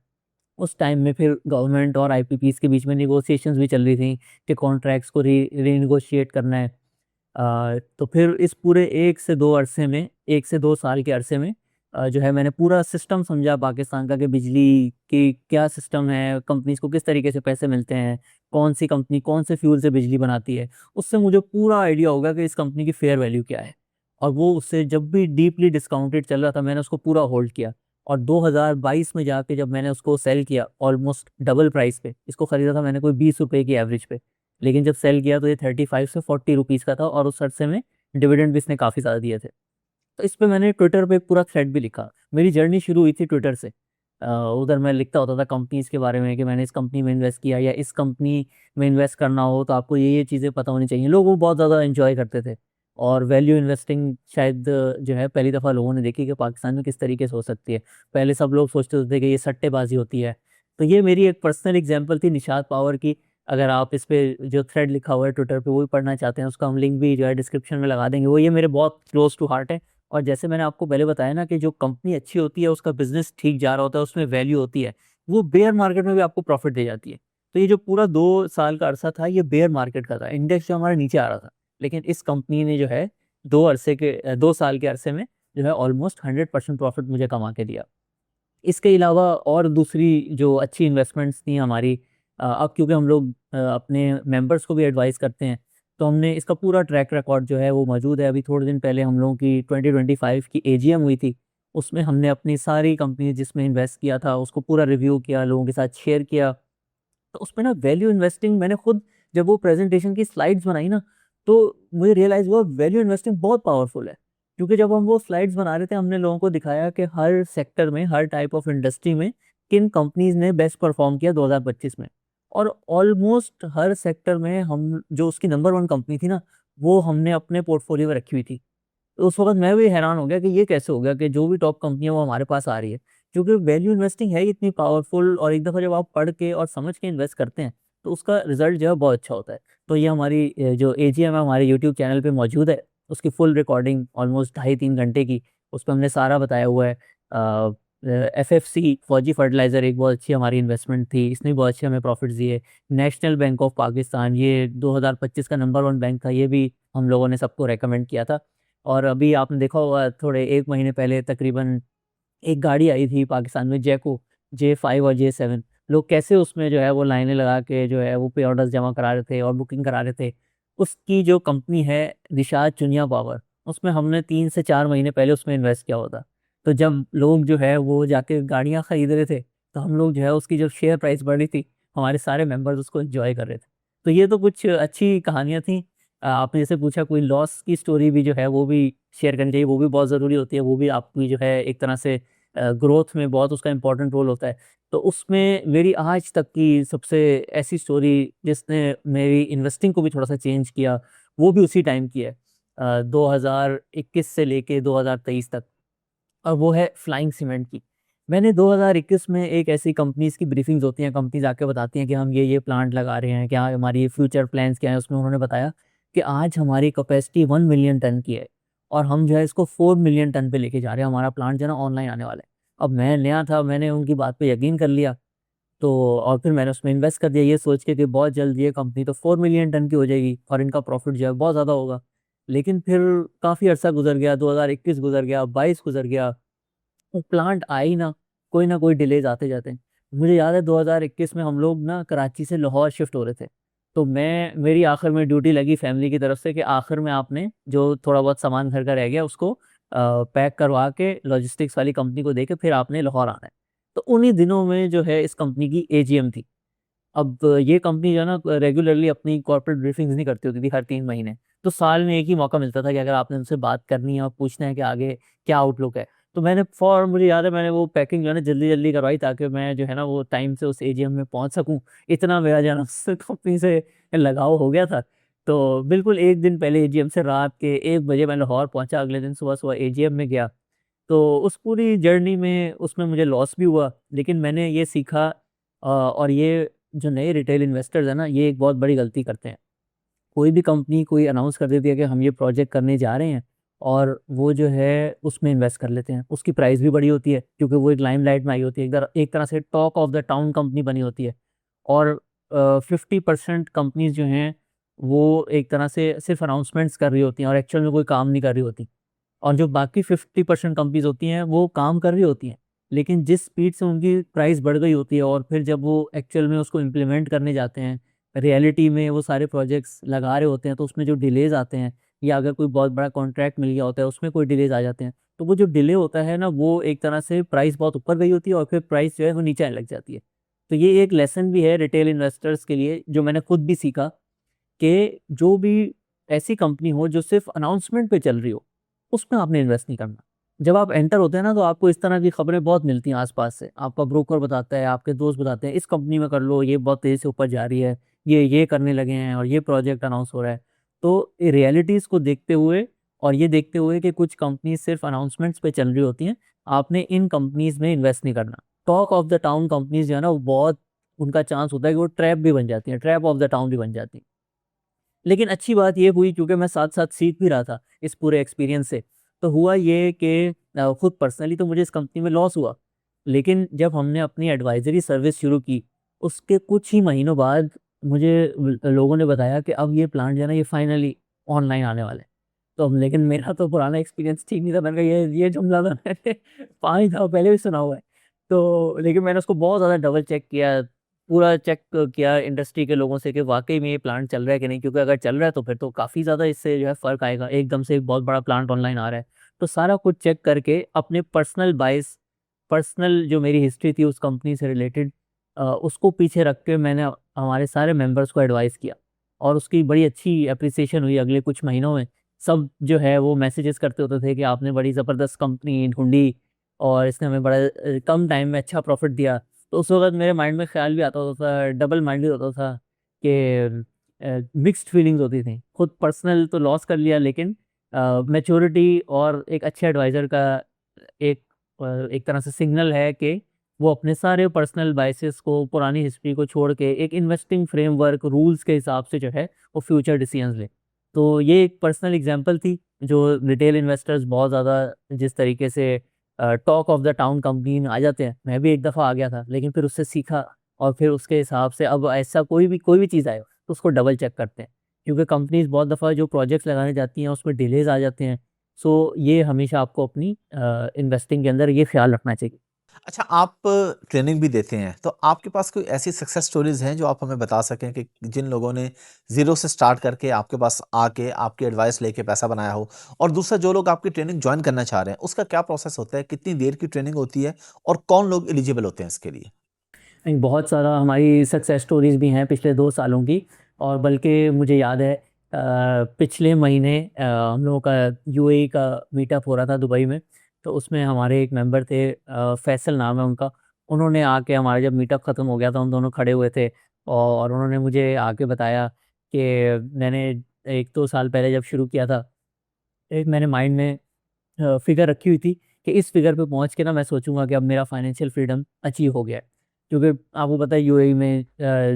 उस टाइम में फिर गवर्नमेंट और आईपीपीज़ के बीच में नेगोशिएशंस भी चल रही थी कि कॉन्ट्रैक्ट्स को रीनेगोशिएट करना है। तो फिर इस पूरे 1 से 2 अरसे में, 1 से 2 साल के अरसे में जो है मैंने पूरा सिस्टम समझा पाकिस्तान का, कि बिजली की क्या सिस्टम है, कंपनीज़ को किस तरीके से पैसे मिलते हैं, कौन-सी कंपनी कौन से फ्यूल से बिजली बनाती है। उससे मुझे पूरा आइडिया हो गया कि इस कंपनी की फेयर वैल्यू क्या है। और वो उससे जब भी डीपली डिस्काउंटेड चल रहा था, मैंने उसको पूरा होल्ड किया, और 2022 में जाके जब मैंने उसको सेल किया ऑलमोस्ट डबल प्राइस पे, इसको खरीदा था मैंने कोई ₹20 की एवरेज पे। लेकिन जब सेल किया तो ये 35 से 40 रुपीज़ का था, और उस अरसे में डिविडेंड भी इसने काफ़ी ज़्यादा दिए थे। तो इस पे मैंने ट्विटर पे एक पूरा थ्रेड भी लिखा। मेरी जर्नी शुरू हुई थी ट्विटर से। उधर मैं लिखता होता था कंपनीज़ के बारे में कि मैंने इस कंपनी में इन्वेस्ट किया, या इस कंपनी में इन्वेस्ट करना हो तो आपको ये चीज़ें पता होनी चाहिए। लोग वो बहुत ज़्यादा एन्जॉय करते थे, और वैल्यू इन्वेस्टिंग शायद जो है पहली दफ़ा लोगों ने देखी कि पाकिस्तान में किस तरीके से हो सकती है। पहले सब लोग सोचते होते थे कि ये सट्टेबाज़ी होती है। तो ये मेरी एक पर्सनल एग्ज़ाम्पल थी निषाद पावर की। अगर आप इस पे जो थ्रेड लिखा हुआ है ट्विटर पे वो भी पढ़ना चाहते हैं, उसका हम लिंक भी जो है डिस्क्रिप्शन में लगा देंगे। वो ये मेरे बहुत क्लोज़ टू हार्ट है। और जैसे मैंने आपको पहले बताया ना कि जो कंपनी अच्छी होती है, उसका बिज़नेस ठीक जा रहा होता है, उसमें वैल्यू होती है, वो बेयर मार्केट में भी आपको प्रॉफ़िट दे जाती है। तो ये जो पूरा 2 साल का अरसा था, ये बेयर मार्केट का था। इंडेक्स जो हमारा नीचे आ रहा था, लेकिन इस कंपनी ने जो है 2 साल के अरसे में जो है ऑलमोस्ट 100% प्रॉफ़िट मुझे कमा के दिया। इसके अलावा और दूसरी जो अच्छी इन्वेस्टमेंट्स थी हमारी, अब क्योंकि हम लोग अपने मेंबर्स को भी एडवाइस करते हैं, तो हमने इसका पूरा ट्रैक रिकॉर्ड जो है वो मौजूद है। अभी थोड़े दिन पहले हम लोगों की 2025 की एजीएम हुई थी, उसमें हमने अपनी सारी कंपनी जिसमें इन्वेस्ट किया था उसको पूरा रिव्यू किया, लोगों के साथ शेयर किया। तो उसमें ना वैल्यू इन्वेस्टिंग मैंने खुद जब वो प्रेजेंटेशन की स्लाइड्स बनाई ना, तो मुझे रियलाइज़ हुआ वैल्यू इन्वेस्टिंग बहुत पावरफुल है। क्योंकि जब हम वो स्लाइड्स बना रहे थे, हमने लोगों को दिखाया कि हर सेक्टर में, हर टाइप ऑफ इंडस्ट्री में किन कंपनीज़ ने बेस्ट परफ़ॉर्म किया 2025 में। और ऑलमोस्ट हर सेक्टर में हम जो उसकी नंबर 1 कंपनी थी ना, वो हमने अपने पोर्टफोलियो में रखी हुई थी। तो उस वक़्त मैं भी हैरान हो गया कि ये कैसे हो गया कि जो भी टॉप कंपनी है वो हमारे पास आ रही है। क्योंकि वैल्यू इन्वेस्टिंग है ही इतनी पावरफुल, और एक दफ़ा जब आप पढ़ के और समझ के इन्वेस्ट करते हैं, तो उसका रिज़ल्ट जो है बहुत अच्छा होता है। तो ये हमारी जो एजीएम है हमारे यूट्यूब चैनल पे मौजूद है, उसकी फुल रिकॉर्डिंग ऑलमोस्ट 2.5-3 घंटे की, उस पर हमने सारा बताया हुआ है। एफएफसी फौजी फर्टिलाइज़र एक बहुत अच्छी हमारी इन्वेस्टमेंट थी, इसने बहुत अच्छे हमें प्रॉफिट्स दिए। नेशनल बैंक ऑफ पाकिस्तान, ये 2025 का नंबर 1 बैंक था, ये भी हम लोगों ने सबको रेकमेंड किया था। और अभी आपने देखा होगा थोड़े 1 महीने पहले तकरीबन एक गाड़ी आई थी पाकिस्तान में, जैको J5 और J7, लोग कैसे उसमें जो है वो लाइनें लगा के जो है वो पे ऑर्डर्स जमा करा रहे थे और बुकिंग करा रहे थे। उसकी जो कंपनी है निशात चुनिया पावर, उसमें हमने 3 से 4 महीने पहले उसमें इन्वेस्ट किया हुआ था। तो जब लोग जो है वो जाके गाड़ियाँ खरीद रहे थे, तो हम लोग जो है उसकी जब शेयर प्राइस बढ़ी थी, हमारे सारे मेंबर्स उसको एन्जॉय कर रहे थे। तो ये तो कुछ अच्छी कहानियाँ थी। आपने जैसे पूछा कोई लॉस की स्टोरी भी जो है वो भी शेयर करनी चाहिए, वो भी बहुत ज़रूरी होती है, वो भी आपकी जो है एक तरह से ग्रोथ में बहुत उसका इम्पोर्टेंट रोल होता है। तो उसमें मेरी आज तक की सबसे ऐसी स्टोरी जिसने मेरी इन्वेस्टिंग को भी थोड़ा-सा चेंज किया, वो भी उसी टाइम की है। 2021 से लेके 2023 तक, और वो है फ्लाइंग सीमेंट की। मैंने 2021 में एक ऐसी कंपनीज़ की ब्रीफिंग्स होती हैं, कंपनीज़ आके बताती हैं कि हम ये प्लांट लगा रहे हैं, क्या हमारी फ्यूचर प्लान्स क्या हैं, उसमें उन्होंने बताया कि आज हमारी कैपेसिटी 1 मिलियन टन की है और हम जो है इसको 4 मिलियन टन पे लेके जा रहे हैं, हमारा प्लांट जो है ना ऑनलाइन आने वाला है। अब मैं नया था, मैंने उनकी बात पे यकीन कर लिया, तो और फिर मैंने उसमें इन्वेस्ट कर दिया ये सोच के कि बहुत जल्द ये कंपनी तो 4 मिलियन टन की हो जाएगी और इनका प्रॉफिट जो है बहुत ज़्यादा होगा। लेकिन फिर काफ़ी अरसा गुज़र गया, 2021 गुज़र गया, 22 गुज़र गया, वो प्लांट आ ही ना कोई डिलेज़ आते जाते हैं। मुझे याद है 2021 में हम लोग ना कराची से लाहौर शिफ्ट हो रहे थे। तो मेरी आखिर में ड्यूटी लगी फैमिली की तरफ से कि आखिर में आपने जो थोड़ा बहुत सामान घर का रह गया उसको पैक करवा के लॉजिस्टिक्स वाली कंपनी को दे के फिर आपने लाहौर आना है। तो उन्हीं दिनों में जो है इस कंपनी की एजीएम थी। अब ये कंपनी जो है ना रेगुलरली अपनी कॉर्पोरेट ब्रीफिंग्स नहीं करती होती थी हर 3 महीने। तो साल में 1 ही मौका मिलता था कि अगर आपने उनसे बात करनी है और पूछना है कि आगे क्या आउटलुक है। तो मुझे याद है मैंने वो पैकिंग जो है ना जल्दी-जल्दी करवाई ताकि मैं जो है ना वो टाइम से उस एजीएम में पहुँच सकूँ। इतना मेरा जो है ना उस कंपनी से लगाव हो गया था। तो बिल्कुल 1 दिन पहले एजीएम से रात के 1 बजे मैं लाहौर पहुँचा, अगले दिन सुबह-सुबह एजीएम में गया। तो उस पूरी जर्नी में उसमें मुझे लॉस भी हुआ, लेकिन मैंने ये सीखा और ये जो नए रिटेल इन्वेस्टर्स हैं ना, ये एक बहुत बड़ी गलती करते हैं। कोई भी कंपनी कोई अनाउंस कर देती है कि हम ये प्रोजेक्ट करने जा रहे हैं और वो जो है उसमें इन्वेस्ट कर लेते हैं। उसकी प्राइस भी बड़ी होती है क्योंकि वो एक लाइमलाइट में आई होती है, एक तरह से talk of the town company बनी होती है। और 50% कंपनीज़ जो हैं, वो एक तरह से सिर्फ़ अनाउंसमेंट्स कर रही होती हैं और एक्चुअल में कोई काम नहीं कर रही होती। और जो बाकी 50% कंपनीज़ होती हैं, वो काम कर रही होती हैं, लेकिन जिस स्पीड से उनकी प्राइस बढ़ गई होती है और फिर जब वो एक्चुअल में उसको इम्प्लीमेंट करने जाते हैं, रियलिटी में वो सारे प्रोजेक्ट्स लगा रहे होते हैं, तो उसमें जो डिलेज़ आते हैं या अगर कोई बहुत बड़ा कॉन्ट्रैक्ट मिल गया होता है, उसमें कोई डिलेज़ आ जाते हैं, तो वो जो डिले होता है ना, वो एक तरह से प्राइस बहुत ऊपर गई होती है और फिर प्राइस जो है वो नीचे आने लग जाती है। तो ये एक लेसन भी है रिटेल इन्वेस्टर्स के लिए, जो मैंने खुद भी सीखा कि जो भी ऐसी कंपनी हो जो सिर्फ़ अनाउंसमेंट पे चल रही हो, उसमें आपने इन्वेस्ट नहीं करना। जब आप एंटर होते हैं ना, तो आपको इस तरह की खबरें बहुत मिलती हैं आस-पास से। आपका ब्रोकर बताता है, आपके दोस्त बताते हैं, इस कंपनी में कर लो, ये बहुत तेज़ी से ऊपर जा रही है, ये करने लगे हैं और ये प्रोजेक्ट अनाउंस हो रहा है। तो रियलिटीज़ को देखते हुए और ये देखते हुए कि कुछ कंपनीज़ सिर्फ़ अनाउंसमेंट्स पे चल रही होती हैं, आपने इन कंपनीज़ में इन्वेस्ट नहीं करना। Talk of the town companies जो है ना, वो बहुत उनका चांस होता है कि वो ट्रैप भी बन जाती हैं, ट्रैप ऑफ द टाउन भी बन जाती हैं। लेकिन अच्छी बात ये हुई, क्योंकि मैं साथ-साथ सीख भी रहा था इस पूरे एक्सपीरियंस से। तो हुआ ये कि खुद पर्सनली तो मुझे इस कंपनी में लॉस हुआ। लेकिन जब हमने अपनी एडवाइज़री सर्विस शुरू की, उसके कुछ ही महीनों बाद मुझे लोगों ने बताया कि अब ये प्लांट जो है ना, ये फाइनली ऑनलाइन आने वाला है। तो अब लेकिन मेरा तो पुराना एक्सपीरियंस ठीक नहीं था। मैंने कहा ये जुमला तो मैंने 5 दफ़ा पहले भी सुना हुआ है। तो लेकिन मैंने उसको बहुत ज़्यादा डबल चेक किया, पूरा चेक किया इंडस्ट्री के लोगों से कि वाक़ई में ये प्लांट चल रहा है कि नहीं, क्योंकि अगर चल रहा है तो फिर तो काफ़ी ज़्यादा इससे जो है फ़र्क आएगा। एकदम से एक बहुत बड़ा प्लांट ऑनलाइन आ रहा है। तो सारा कुछ चेक करके अपने पर्सनल जो मेरी हिस्ट्री थी उस कंपनी से रिलेटेड, उसको पीछे रख के मैंने हमारे सारे मेंबर्स को एडवाइस किया और उसकी बड़ी अच्छी एप्रिसिएशन हुई अगले कुछ महीनों में। सब जो है वो मैसेजेस करते होते थे कि आपने बड़ी ज़बरदस्त कंपनी ढूँढी और इसने हमें बड़ा कम टाइम में अच्छा प्रॉफ़िट दिया। तो उस वक़्त मेरे माइंड में ख़्याल भी आता होता था, डबल माइंडेड होता था कि मिक्स्ड फीलिंग्स होती थी। खुद पर्सनल तो लॉस कर लिया, लेकिन मैच्योरिटी और एक अच्छे एडवाइज़र का एक एक तरह से सिग्नल है कि वो अपने सारे पर्सनल बायसेस को, पुरानी हिस्ट्री को छोड़ के एक इन्वेस्टिंग फ्रेमवर्क, रूल्स के हिसाब से जो है वो फ्यूचर डिसीजंस लें। तो ये एक पर्सनल एग्ज़ाम्पल थी जो रिटेल इन्वेस्टर्स बहुत ज़्यादा जिस तरीके से talk of the town company में आ जाते हैं, मैं भी एक दफ़ा आ गया था, लेकिन फिर उससे सीखा और फिर उसके हिसाब से अब ऐसा कोई भी चीज़ आए तो उसको डबल चेक करते हैं, क्योंकि कंपनीज बहुत दफ़ा जो प्रोजेक्ट्स लगाने जाती हैं उसमें डिलेज आ जाते हैं। सो ये हमेशा आपको अपनी इन्वेस्टिंग के अंदर ये ख्याल रखना चाहिए। अच्छा, आप ट्रेनिंग भी देते हैं, तो आपके पास कोई ऐसी सक्सेस स्टोरीज़ हैं जो आप हमें बता सकें कि जिन लोगों ने ज़ीरो से स्टार्ट करके आपके पास आके आपकी एडवाइस लेके पैसा बनाया हो? और दूसरा, जो लोग आपकी ट्रेनिंग जॉइन करना चाह रहे हैं, उसका क्या प्रोसेस होता है? कितनी देर की ट्रेनिंग होती है? और कौन लोग एलिजिबल होते हैं इसके लिए? नहीं, बहुत सारा हमारी सक्सेस स्टोरीज़ भी हैं पिछले 2 सालों की, और बल्कि मुझे याद है पिछले महीने हम लोगों का यूएई का मीटअप हो रहा था दुबई में, तो उसमें हमारे एक मेंबर थे, फैसल नाम है उनका। उन्होंने आके, हमारा जब मीटअप ख़त्म हो गया था, हम दोनों खड़े हुए थे और उन्होंने मुझे आके बताया कि मैंने 1-2 साल पहले जब शुरू किया था, एक मैंने माइंड में फ़िगर रखी हुई थी कि इस फ़िगर पे पहुँच के ना मैं सोचूँगा कि अब मेरा फाइनेंशियल फ्रीडम अचीव हो गया है। क्योंकि आपको पता है यूएई में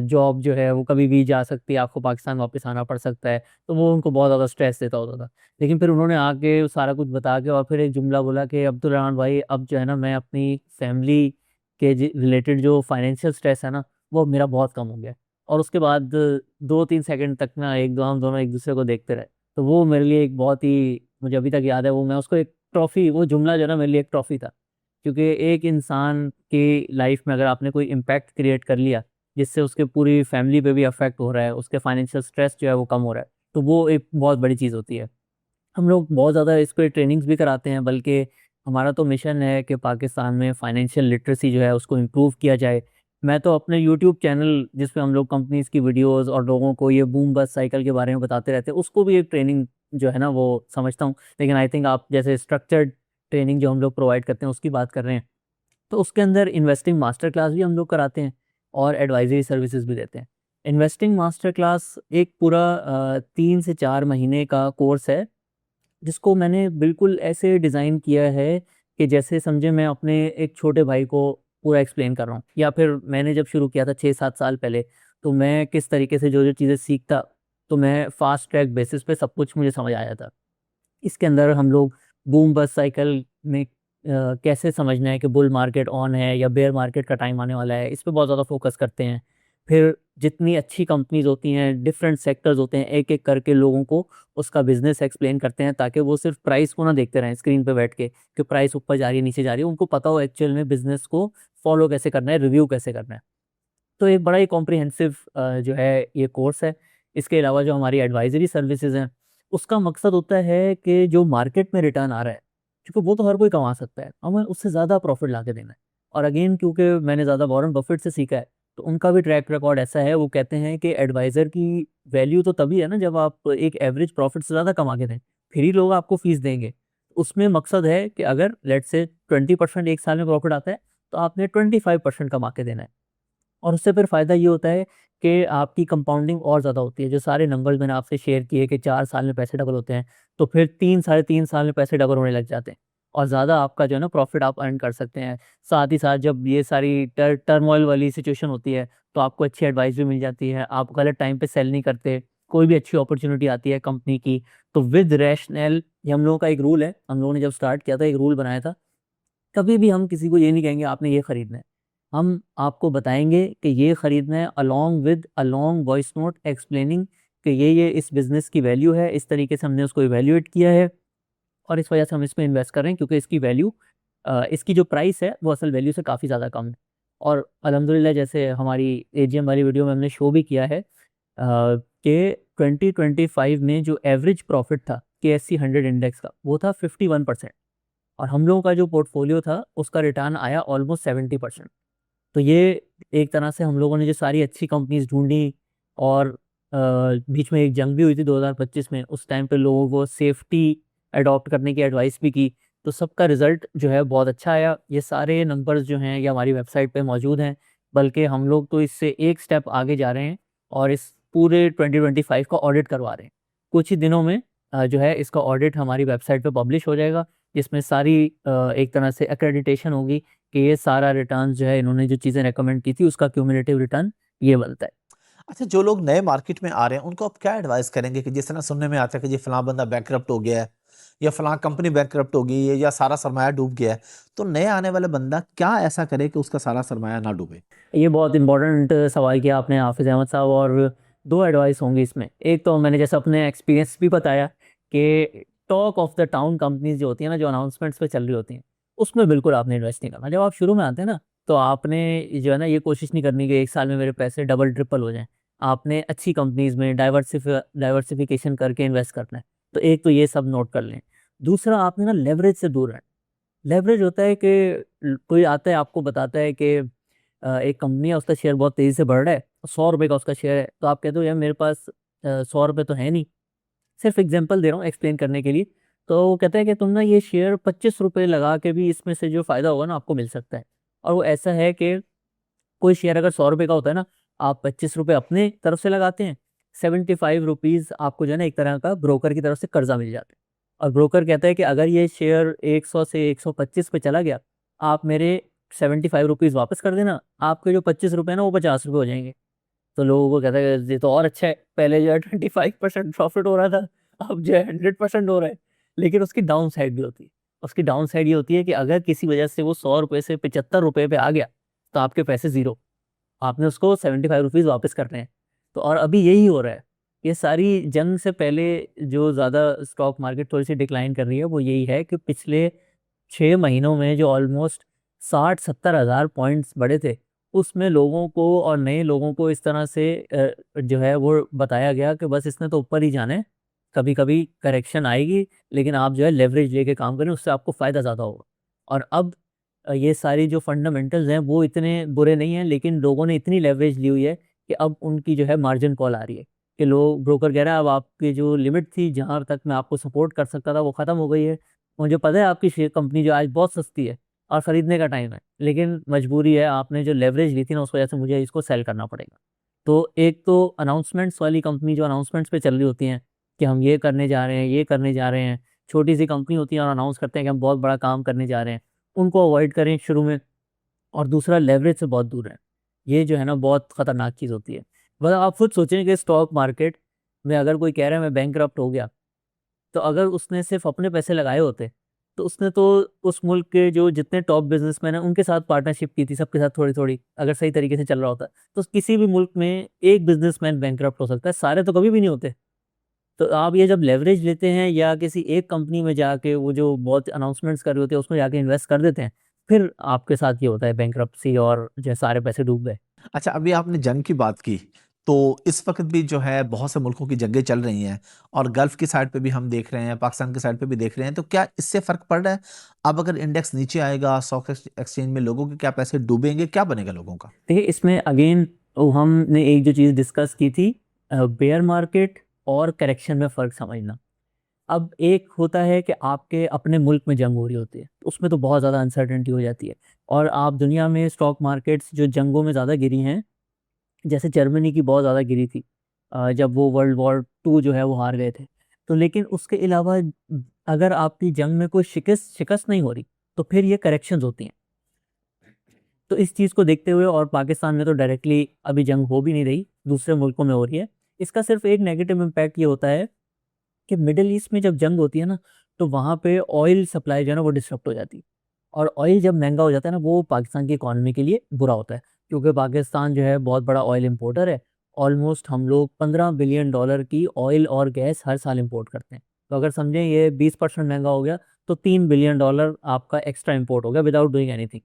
जॉब जो है वो कभी भी जा सकती है, आपको पाकिस्तान वापस आना पड़ सकता है, तो वो उनको बहुत ज़्यादा स्ट्रेस देता होता था। लेकिन फिर उन्होंने आके सारा कुछ बता के और फिर एक जुमला बोला कि अब्दुल रहमान भाई, अब जो है ना, मैं अपनी फैमिली के रिलेटेड जो फाइनेंशियल स्ट्रेस है ना, वो अब मेरा बहुत कम हो गया है। और उसके बाद 2-3 सेकंड तक ना एक दो हम दोनों एक दूसरे को देखते रहे। तो वो मेरे लिए एक बहुत ही, मुझे अभी तक याद है, वो मैं उसको एक ट्रॉफ़ी, वो जुमला जो है ना मेरे लिए एक ट्रॉफ़ी था। क्योंकि एक इंसान की लाइफ में अगर आपने कोई इम्पैक्ट क्रिएट कर लिया, जिससे उसके पूरी फैमिली पे भी अफ़ेक्ट हो रहा है, उसके फाइनेंशियल स्ट्रेस जो है वो कम हो रहा है, तो वो एक बहुत बड़ी चीज़ होती है। हम लोग बहुत ज़्यादा इस पे ट्रेनिंग्स भी कराते हैं, बल्कि हमारा तो मिशन है कि पाकिस्तान में फाइनेंशियल लिटरेसी जो है उसको इम्प्रूव किया जाए। मैं तो अपने यूट्यूब चैनल, जिस पे हम लोग कंपनीज़ की वीडियोज़ और लोगों को ये बूम बस्ट साइकिल के बारे में बताते रहते हैं, उसको भी एक ट्रेनिंग जो है ना वो समझता हूँ। लेकिन आई थिंक आप जैसे स्ट्रक्चर्ड ट्रेनिंग जो हम लोग प्रोवाइड करते हैं उसकी बात कर रहे हैं, तो उसके अंदर इन्वेस्टिंग मास्टर क्लास भी हम लोग कराते हैं और एडवाइज़री सर्विसेज़ भी देते हैं। इन्वेस्टिंग मास्टर क्लास एक पूरा 3 से 4 महीने का कोर्स है, जिसको मैंने बिल्कुल ऐसे डिज़ाइन किया है कि जैसे समझे मैं अपने एक छोटे भाई को पूरा एक्सप्लेन कर रहा हूँ, या फिर मैंने जब शुरू किया था 6-7 साल पहले, तो मैं किस तरीके से जो-जो चीज़ें सीखता, तो मैं फ़ास्ट ट्रैक बेसिस पे सब कुछ मुझे समझ आ जाता। इसके अंदर हम लोग बूम बस्ट साइकिल में कैसे समझना है कि बुल मार्केट ऑन है या बेयर मार्केट का टाइम आने वाला है, इस पे बहुत ज़्यादा फ़ोकस करते हैं। फिर जितनी अच्छी कंपनीज़ होती हैं, डिफरेंट सेक्टर्स होते हैं, एक-एक करके लोगों को उसका बिज़नेस एक्सप्लेन करते हैं, ताकि वो सिर्फ़ प्राइस को ना देखते रहें स्क्रीन पे बैठ के, कि प्राइस ऊपर जा रही है, नीचे जा रही है। उनको पता हो एक्चुअल में बिज़नेस को फ़ॉलो कैसे करना है, रिव्यू कैसे करना है। तो एक बड़ा ही कॉम्प्रिहेंसिव जो है ये कोर्स है। इसके अलावा जो हमारी एडवाइज़री सर्विसेज़ हैं, उसका मकसद होता है कि जो मार्केट में रिटर्न आ रहा है, क्योंकि वो तो हर कोई कमा सकता है, हमें उससे ज़्यादा प्रॉफ़िट ला के देना है। और अगेन, क्योंकि मैंने ज़्यादा वॉरेन बफ़ेट से सीखा है, तो उनका भी ट्रैक रिकॉर्ड ऐसा है, वो कहते हैं कि एडवाइज़र की वैल्यू तो तभी है ना जब आप एक एवरेज प्रॉफ़िट से ज़्यादा कमा के दें, फिर ही लोग आपको फ़ीस देंगे। उसमें मकसद है कि अगर लेट्स से 20% 1 साल में प्रॉफ़िट आता है, तो आपने 25% कमा के देना है। और उससे फिर फ़ायदा ये होता है कि आपकी कंपाउंडिंग और ज़्यादा होती है। जो सारे नंबर्स मैंने आपसे शेयर किए कि 4 साल में पैसे डबल होते हैं, तो फिर 3 साढ़े 3 साल में पैसे डबल होने लग जाते हैं और ज़्यादा आपका जो है ना प्रॉफ़िट आप अर्न कर सकते हैं। साथ ही साथ जब ये सारी टर्मॉइल वाली सिचुएशन होती है, तो आपको अच्छी एडवाइस भी मिल जाती है। आप गलत टाइम पे सेल नहीं करते। कोई भी अच्छी अपॉर्च्युनिटी आती है कंपनी की, तो विद रैशनल, ये हम लोगों का एक रूल है। हम लोगों ने जब स्टार्ट किया था, एक रूल बनाया था, कभी भी हम किसी को ये नहीं कहेंगे आपने ये खरीदना है। हम आपको बताएँगे कि ये खरीदना है along with a long voice note explaining कि ये इस बिज़नेस की वैल्यू है, इस तरीके से हमने उसको इवैल्यूएट किया है और इस वजह से हम इसमें इन्वेस्ट कर रहे हैं, क्योंकि इसकी वैल्यू इसकी जो प्राइस है वो असल वैल्यू से काफ़ी ज़्यादा कम है। और अल्हम्दुलिल्लाह, जैसे हमारी एजीएम वाली वीडियो में हमने शो भी किया है कि 2025 में जो एवरेज प्रॉफ़िट था केएससी 100 इंडेक्स का, वो था 51%। और हम लोगों का जो पोर्टफोलियो था उसका रिटर्न आया ऑलमोस्ट 70%। तो ये एक तरह से हम लोगों ने जो सारी अच्छी कंपनीज़ ढूँढी और बीच में एक जंग भी हुई थी 2025 में, उस टाइम पे लोगों को सेफ्टी अडॉप्ट करने की एडवाइस भी की, तो सबका रिज़ल्ट जो है बहुत अच्छा आया। ये सारे नंबर्स जो हैं ये हमारी वेबसाइट पे मौजूद हैं, बल्कि हम लोग तो इससे एक स्टेप आगे जा रहे हैं और इस पूरे 2025 का ऑडिट करवा रहे हैं। कुछ ही दिनों में जो है इसका ऑडिट हमारी वेबसाइट पे पब्लिश हो जाएगा, जिसमें सारी एक तरह से एक्रेडिटेशन होगी कि ये सारा रिटर्न जो है, इन्होंने जो चीज़ें रिकमेंड की थी उसका क्यूमुलेटिव रिटर्न ये बनता है। अच्छा, जो लोग नए मार्केट में आ रहे हैं, उनको आप क्या एडवाइस करेंगे कि जिस तरह सुनने में आता है कि जी फलाँ बंदा बैंकरप्ट हो गया है, या फलां कंपनी बैंकरप्ट हो गई है या सारा सरमाया डूब गया है, तो नया आने वाला बंदा क्या ऐसा करे कि उसका सारा सरमाया ना डूबे? ये बहुत इंपॉर्टेंट सवाल किया आपने हाफिज़ अहमद साहब। और दो एडवाइस होंगी इसमें। एक तो मैंने जैसे अपने एक्सपीरियंस भी बताया कि talk of the town companies जो होती हैं ना, जो अनाउंसमेंट्स पे चल रही होती हैं, उसमें बिल्कुल आपने इन्वेस्ट नहीं करना। जब आप शुरू में आते हैं ना, तो आपने जो है ना ये कोशिश नहीं करनी कि एक साल में मेरे पैसे डबल ट्रिपल हो जाएं। आपने अच्छी कंपनीज में डाइवर्सिफिकेशन करके इन्वेस्ट करना है। तो एक तो ये सब नोट कर लें। दूसरा, आपने ना लेवरेज से दूर रहना। लेवरेज होता है कि कोई आता है आपको बताता है कि एक कंपनी है, उसका शेयर बहुत तेज़ी से बढ़ रहा है, 100 रुपये का उसका शेयर है। तो आप कहते हो यार मेरे पास 100 रुपये तो है नहीं। सिर्फ एग्जांपल दे रहा हूँ एक्सप्लेन करने के लिए। तो वो कहता है कि तुम ना ये शेयर 25 रुपये लगा के भी इसमें से जो फ़ायदा होगा ना आपको मिल सकता है। और वो ऐसा है कि कोई शेयर अगर 100 रुपये का होता है ना, आप 25 रुपये अपने तरफ से लगाते हैं, 75 रुपीज़ आपको जो है ना एक तरह का ब्रोकर की तरफ से कर्जा मिल जाता है। और ब्रोकर कहता है कि अगर ये शेयर 100 से 125 पे चला गया, आप मेरे 75 रुपीज़ वापस कर देना, आपके जो 25 रुपये ना वो 50 रुपये हो जाएंगे। तो लोगों को कहता है ये तो और अच्छा है, पहले जो है 25% प्रॉफिट हो रहा था, अब जो है 100% हो रहा है। लेकिन उसकी डाउन साइड भी होती है। उसकी डाउन साइड ये होती है कि अगर किसी वजह से वो 100 रुपये से 75 रुपये पे आ गया, तो आपके पैसे ज़ीरो। आपने उसको 75 रुपीज़ वापस करने हैं। तो और अभी यही हो रहा है। ये सारी जंग से पहले जो ज़्यादा स्टॉक मार्केट थोड़ी-सी डिक्लाइन कर रही है, वो यही है कि पिछले 6 महीनों में जो ऑलमोस्ट 60-70 हज़ार पॉइंट्स बढ़े थे, उसमें लोगों को और नए लोगों को इस तरह से जो है वो बताया गया कि बस इसने तो ऊपर ही जाना है, कभी-कभी करेक्शन आएगी, लेकिन आप जो है लेवरेज लेके काम करें, उससे आपको फ़ायदा ज़्यादा होगा। और अब ये सारी जो फंडामेंटल्स हैं वो इतने बुरे नहीं हैं, लेकिन लोगों ने इतनी लेवरेज ली हुई है कि अब उनकी जो है मार्जिन कॉल आ रही है कि लोग ब्रोकर कह रहा है अब आपकी जो लिमिट थी जहाँ तक मैं आपको सपोर्ट कर सकता था वो ख़त्म हो गई है। मुझे पता है आपकी शेयर कंपनी जो आज बहुत सस्ती है और ख़रीदने का टाइम है, लेकिन मजबूरी है, आपने जो लेवरेज ली थी ना उस वजह से मुझे इसको सेल करना पड़ेगा। तो एक तो अनाउंसमेंट्स वाली कंपनी जो अनाउंसमेंट्स पे चल रही होती हैं कि हम ये करने जा रहे हैं, ये करने जा रहे हैं, छोटी सी कंपनी होती है और अनाउंस करते हैं कि हम बहुत बड़ा काम करने जा रहे हैं, उनको अवॉइड करें शुरू में। और दूसरा, लेवरेज से बहुत दूर रहें। ये जो है ना बहुत ख़तरनाक चीज़ होती है। मतलब आप खुद सोचें कि स्टॉक मार्केट में अगर कोई कह रहा है मैं बैंकरप्ट हो गया, तो अगर उसने सिर्फ़ अपने पैसे लगाए होते, तो उसने तो उस मुल्क के जो जितने टॉप बिज़नेसमैन हैं उनके साथ पार्टनरशिप की थी, सबके साथ थोड़ी-थोड़ी, अगर सही तरीके से चल रहा होता। तो किसी भी मुल्क में एक बिज़नेसमैन बैंकरप्ट हो सकता है, सारे तो कभी भी नहीं होते। तो आप ये जब लेवरेज लेते हैं या किसी एक कंपनी में जाके वो जो बहुत अनाउंसमेंट्स कर रही होती है उसमें जाके इन्वेस्ट कर देते हैं, फिर आपके साथ ये होता है बैंकरप्सी और जो है सारे पैसे डूब गए। अच्छा, अभी आपने जंग की बात की, तो इस वक़्त भी जो है बहुत से मुल्कों की जंगें चल रही हैं और गल्फ़ की साइड पे भी हम देख रहे हैं, पाकिस्तान की साइड पे भी देख रहे हैं, तो क्या इससे फ़र्क पड़ रहा है? अब अगर इंडेक्स नीचे आएगा, स्टॉक एक्सचेंज में लोगों के क्या पैसे डूबेंगे? क्या बनेगा लोगों का? देखिए इसमें अगेन हमने एक जो चीज़ डिस्कस की थी, बेयर मार्केट और करेक्शन में फ़र्क समझना। अब एक होता है कि आपके अपने मुल्क में जंग हो रही होती है, तो उसमें तो बहुत ज़्यादा अनसर्टेनिटी हो जाती है। और आप दुनिया में स्टॉक मार्केट्स जो जंगों में ज़्यादा गिरी हैं, जैसे जर्मनी की बहुत ज़्यादा गिरी थी जब वो वर्ल्ड वॉर 2 जो है वो हार गए थे। तो लेकिन उसके अलावा अगर आपकी जंग में कोई शिकस्त शिकस्त नहीं हो रही, तो फिर ये करेक्शंस होती हैं। तो इस चीज़ को देखते हुए, और पाकिस्तान में तो डायरेक्टली अभी जंग हो भी नहीं रही, दूसरे मुल्कों में हो रही है। इसका सिर्फ़ एक नेगेटिव इम्पैक्ट ये होता है कि मिडल ईस्ट में जब जंग होती है ना, तो वहाँ पे ऑयल सप्लाई जो है ना वो डिसरप्ट हो जाती है। और ऑयल जब महँगा हो जाता है ना, वो पाकिस्तान की इकॉनमी के लिए बुरा होता है। क्योंकि पाकिस्तान जो है बहुत बड़ा ऑयल इम्पोर्टर है। ऑलमोस्ट हम लोग $15 बिलियन की ऑयल और गैस हर साल इम्पोर्ट करते हैं। तो अगर समझें ये 20% महँगा हो गया, तो $3 बिलियन आपका एक्स्ट्रा इम्पोर्ट हो गया विदाउट डूइंग एनीथिंग।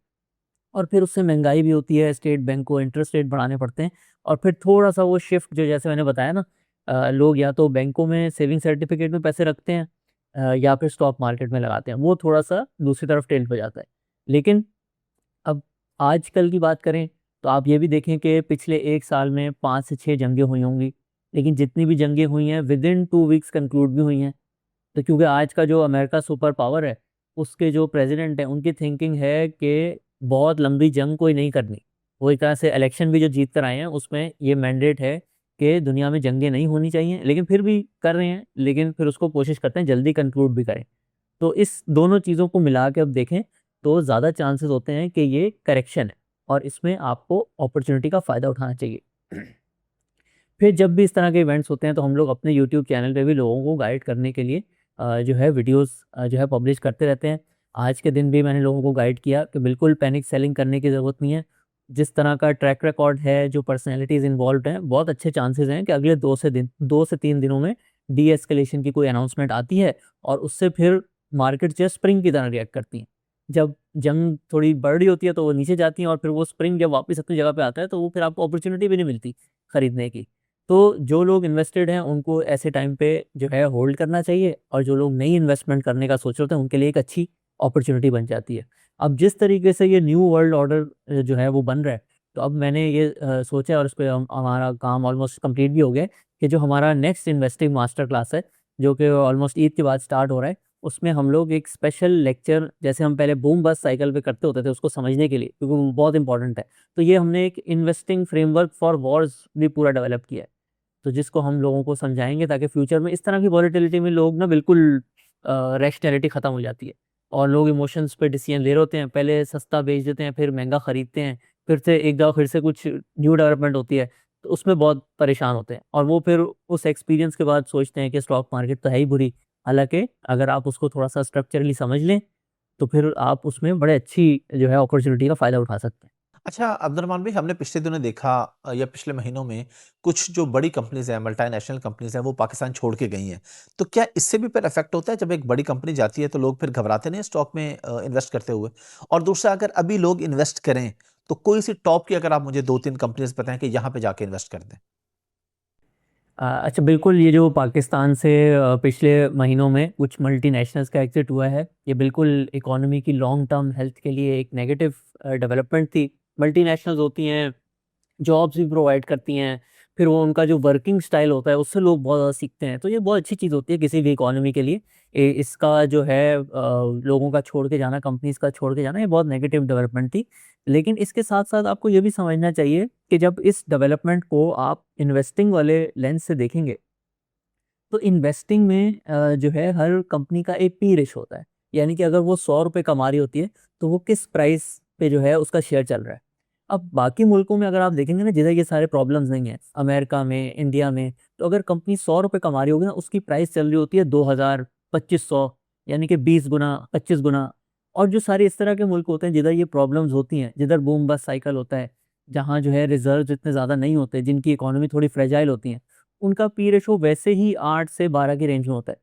और फिर उससे महँगाई भी होती है, स्टेट बैंक को इंटरेस्ट रेट बढ़ाने पड़ते हैं। और फिर थोड़ा-सा वो शिफ्ट जो जैसे मैंने बताया ना, लोग या तो बैंकों में सेविंग सर्टिफ़िकेट में पैसे रखते हैं, या फिर स्टॉक मार्केट में लगाते हैं। वो थोड़ा-सा दूसरी तरफ टिल्ट हो जाता है। लेकिन अब आजकल की बात करें, तो आप ये भी देखें कि पिछले 1 साल में 5 से 6 जंगें हुई होंगी। लेकिन जितनी भी जंगें हुई हैं विदिन 2 वीक्स कंक्लूड भी हुई हैं। तो क्योंकि आज का जो अमेरिका सुपर पावर है, उसके जो प्रेज़िडेंट हैं, उनकी थिंकिंग है कि बहुत लंबी जंग कोई नहीं करनी। वो एक तरह से इलेक्शन भी जो जीत कर आए हैं, उसमें ये मैंडेट है कि दुनिया में जंगें नहीं होनी चाहिए, लेकिन फिर भी कर रहे हैं, लेकिन फिर उसको कोशिश करते हैं जल्दी कंक्लूड भी करें। तो इस दोनों चीज़ों को मिला के अब देखें, तो ज़्यादा चांसेस होते हैं कि ये करेक्शन है और इसमें आपको अपॉर्च्युनिटी का फ़ायदा उठाना चाहिए। फिर जब भी इस तरह के इवेंट्स होते हैं, तो हम लोग अपने यूट्यूब चैनल पे भी लोगों को गाइड करने के लिए जो है वीडियोस जो है पब्लिश करते रहते हैं। आज के दिन भी मैंने लोगों को गाइड किया कि बिल्कुल पैनिक सेलिंग करने की ज़रूरत नहीं है। जिस तरह का ट्रैक रिकॉर्ड है, जो पर्सनैलिटीज़ इन्वॉल्व्ड हैं, बहुत अच्छे चांसेज़ हैं कि अगले 2 से 3 दिनों में डी-एस्केलेशन की कोई अनाउंसमेंट आती है और उससे फिर मार्केट जो है स्प्रिंग की तरह रिएक्ट करती है। जब जंग थोड़ी बढ़ रही होती है तो वो नीचे जाती हैं और फिर वो स्प्रिंग जब वापस अपनी जगह पे आता है तो वो फिर आपको अपॉर्च्युनिटी भी नहीं मिलती खरीदने की। तो जो लोग इन्वेस्टेड हैं उनको ऐसे टाइम पे जो है होल्ड करना चाहिए, और जो लोग नई इन्वेस्टमेंट करने का सोच रहे होते हैं उनके लिए एक अच्छी अपॉर्च्युनिटी बन जाती है। अब जिस तरीके से ये न्यू वर्ल्ड ऑर्डर जो है वो बन रहा है, तो अब मैंने ये सोचा है और इस पे हमारा काम ऑलमोस्ट कंप्लीट भी हो गया है कि जो हमारा नेक्स्ट इन्वेस्टिंग मास्टर क्लास है, जो कि ऑलमोस्ट ईद के बाद स्टार्ट हो रहा है, उसमें हम लोग एक स्पेशल लेक्चर, जैसे हम पहले बूम बस्ट साइकिल पे करते होते थे उसको समझने के लिए, क्योंकि वो बहुत इंपॉर्टेंट है, तो ये हमने एक इन्वेस्टिंग फ्रेमवर्क फॉर वॉर्स भी पूरा डेवलप किया है। तो जिसको हम लोगों को समझाएँगे ताकि फ्यूचर में इस तरह की वॉलेटिलिटी में लोग ना बिल्कुल रैशनैलिटी ख़त्म हो जाती है और लोग इमोशंस पे डिसीजन ले रहे होते हैं। पहले सस्ता बेच देते हैं, फिर महँगा खरीदते हैं, फिर से एक दफ़ा फिर से कुछ न्यू डेवलपमेंट होती है, तो उसमें बहुत परेशान होते हैं और वो फिर उस एक्सपीरियंस के बाद सोचते हैं कि स्टॉक मार्केट तो है ही बुरी। हालाँकि अगर आप उसको थोड़ा-सा स्ट्रक्चरली समझ लें, तो फिर आप उसमें बड़े अच्छी जो है अपॉर्च्युनिटी का फ़ायदा उठा सकते हैं। अच्छा अब्दुलरहमान भाई, हमने पिछले दिनों देखा या पिछले महीनों में कुछ जो बड़ी कंपनीज़ हैं, मल्टीनेशनल कंपनीज़ हैं, वो पाकिस्तान छोड़ के गई हैं। तो क्या इससे भी फिर इफ़ेक्ट होता है? जब एक बड़ी कंपनी जाती है तो लोग फिर घबराते नहीं हैं स्टॉक में इन्वेस्ट करते हुए? और दूसरा, अगर अभी लोग इन्वेस्ट करें, तो कोई-सी टॉप की अगर आप मुझे 2-3 कंपनीज़ बताएँ कि यहाँ पे जाके इन्वेस्ट कर दें? अच्छा, बिल्कुल, ये जो पाकिस्तान से पिछले महीनों में कुछ मल्टीनेशनल्स का एग्ज़िट हुआ है, ये बिल्कुल इकोनॉमी की लॉन्ग टर्म हेल्थ के लिए एक नेगेटिव डेवलपमेंट थी। मल्टीनेशनल्स होती हैं, जॉब्स भी प्रोवाइड करती हैं, फिर वो उनका जो वर्किंग स्टाइल होता है उससे लोग बहुत ज़्यादा सीखते हैं, तो ये बहुत अच्छी चीज़ होती है किसी भी इकोनॉमी के लिए। इसका जो है लोगों का छोड़ के जाना, कंपनीज़ का छोड़ के जाना, ये बहुत नेगेटिव डेवलपमेंट थी। लेकिन इसके साथ-साथ आपको ये भी समझना चाहिए कि जब इस डेवलपमेंट को आप इन्वेस्टिंग वाले लेंस से देखेंगे, तो इन्वेस्टिंग में जो है हर कंपनी का एक पी रेशो होता है। यानी कि अगर वो ₹100 कमा रही होती है, तो वो किस प्राइस पे जो है उसका शेयर चल रहा है। अब बाकी मुल्कों में अगर आप देखेंगे ना, जिधर ये सारे प्रॉब्लम्स नहीं हैं, अमेरिका में, इंडिया में, तो अगर कंपनी ₹100 कमा रही होगी ना, उसकी प्राइस चल रही होती है 2000, 2500, यानी कि 20 गुना, 25 गुना। और जो सारे इस तरह के मुल्क होते हैं जिधर ये प्रॉब्लम्स होती हैं, जिधर बूम बस्ट साइकिल होता है, जहाँ जो है रिज़र्व्स इतने ज़्यादा नहीं होते, जिनकी इकोनॉमी थोड़ी फ्रेजाइल होती है, उनका पी रेशो वैसे ही 8 से 12 की रेंज में होता है।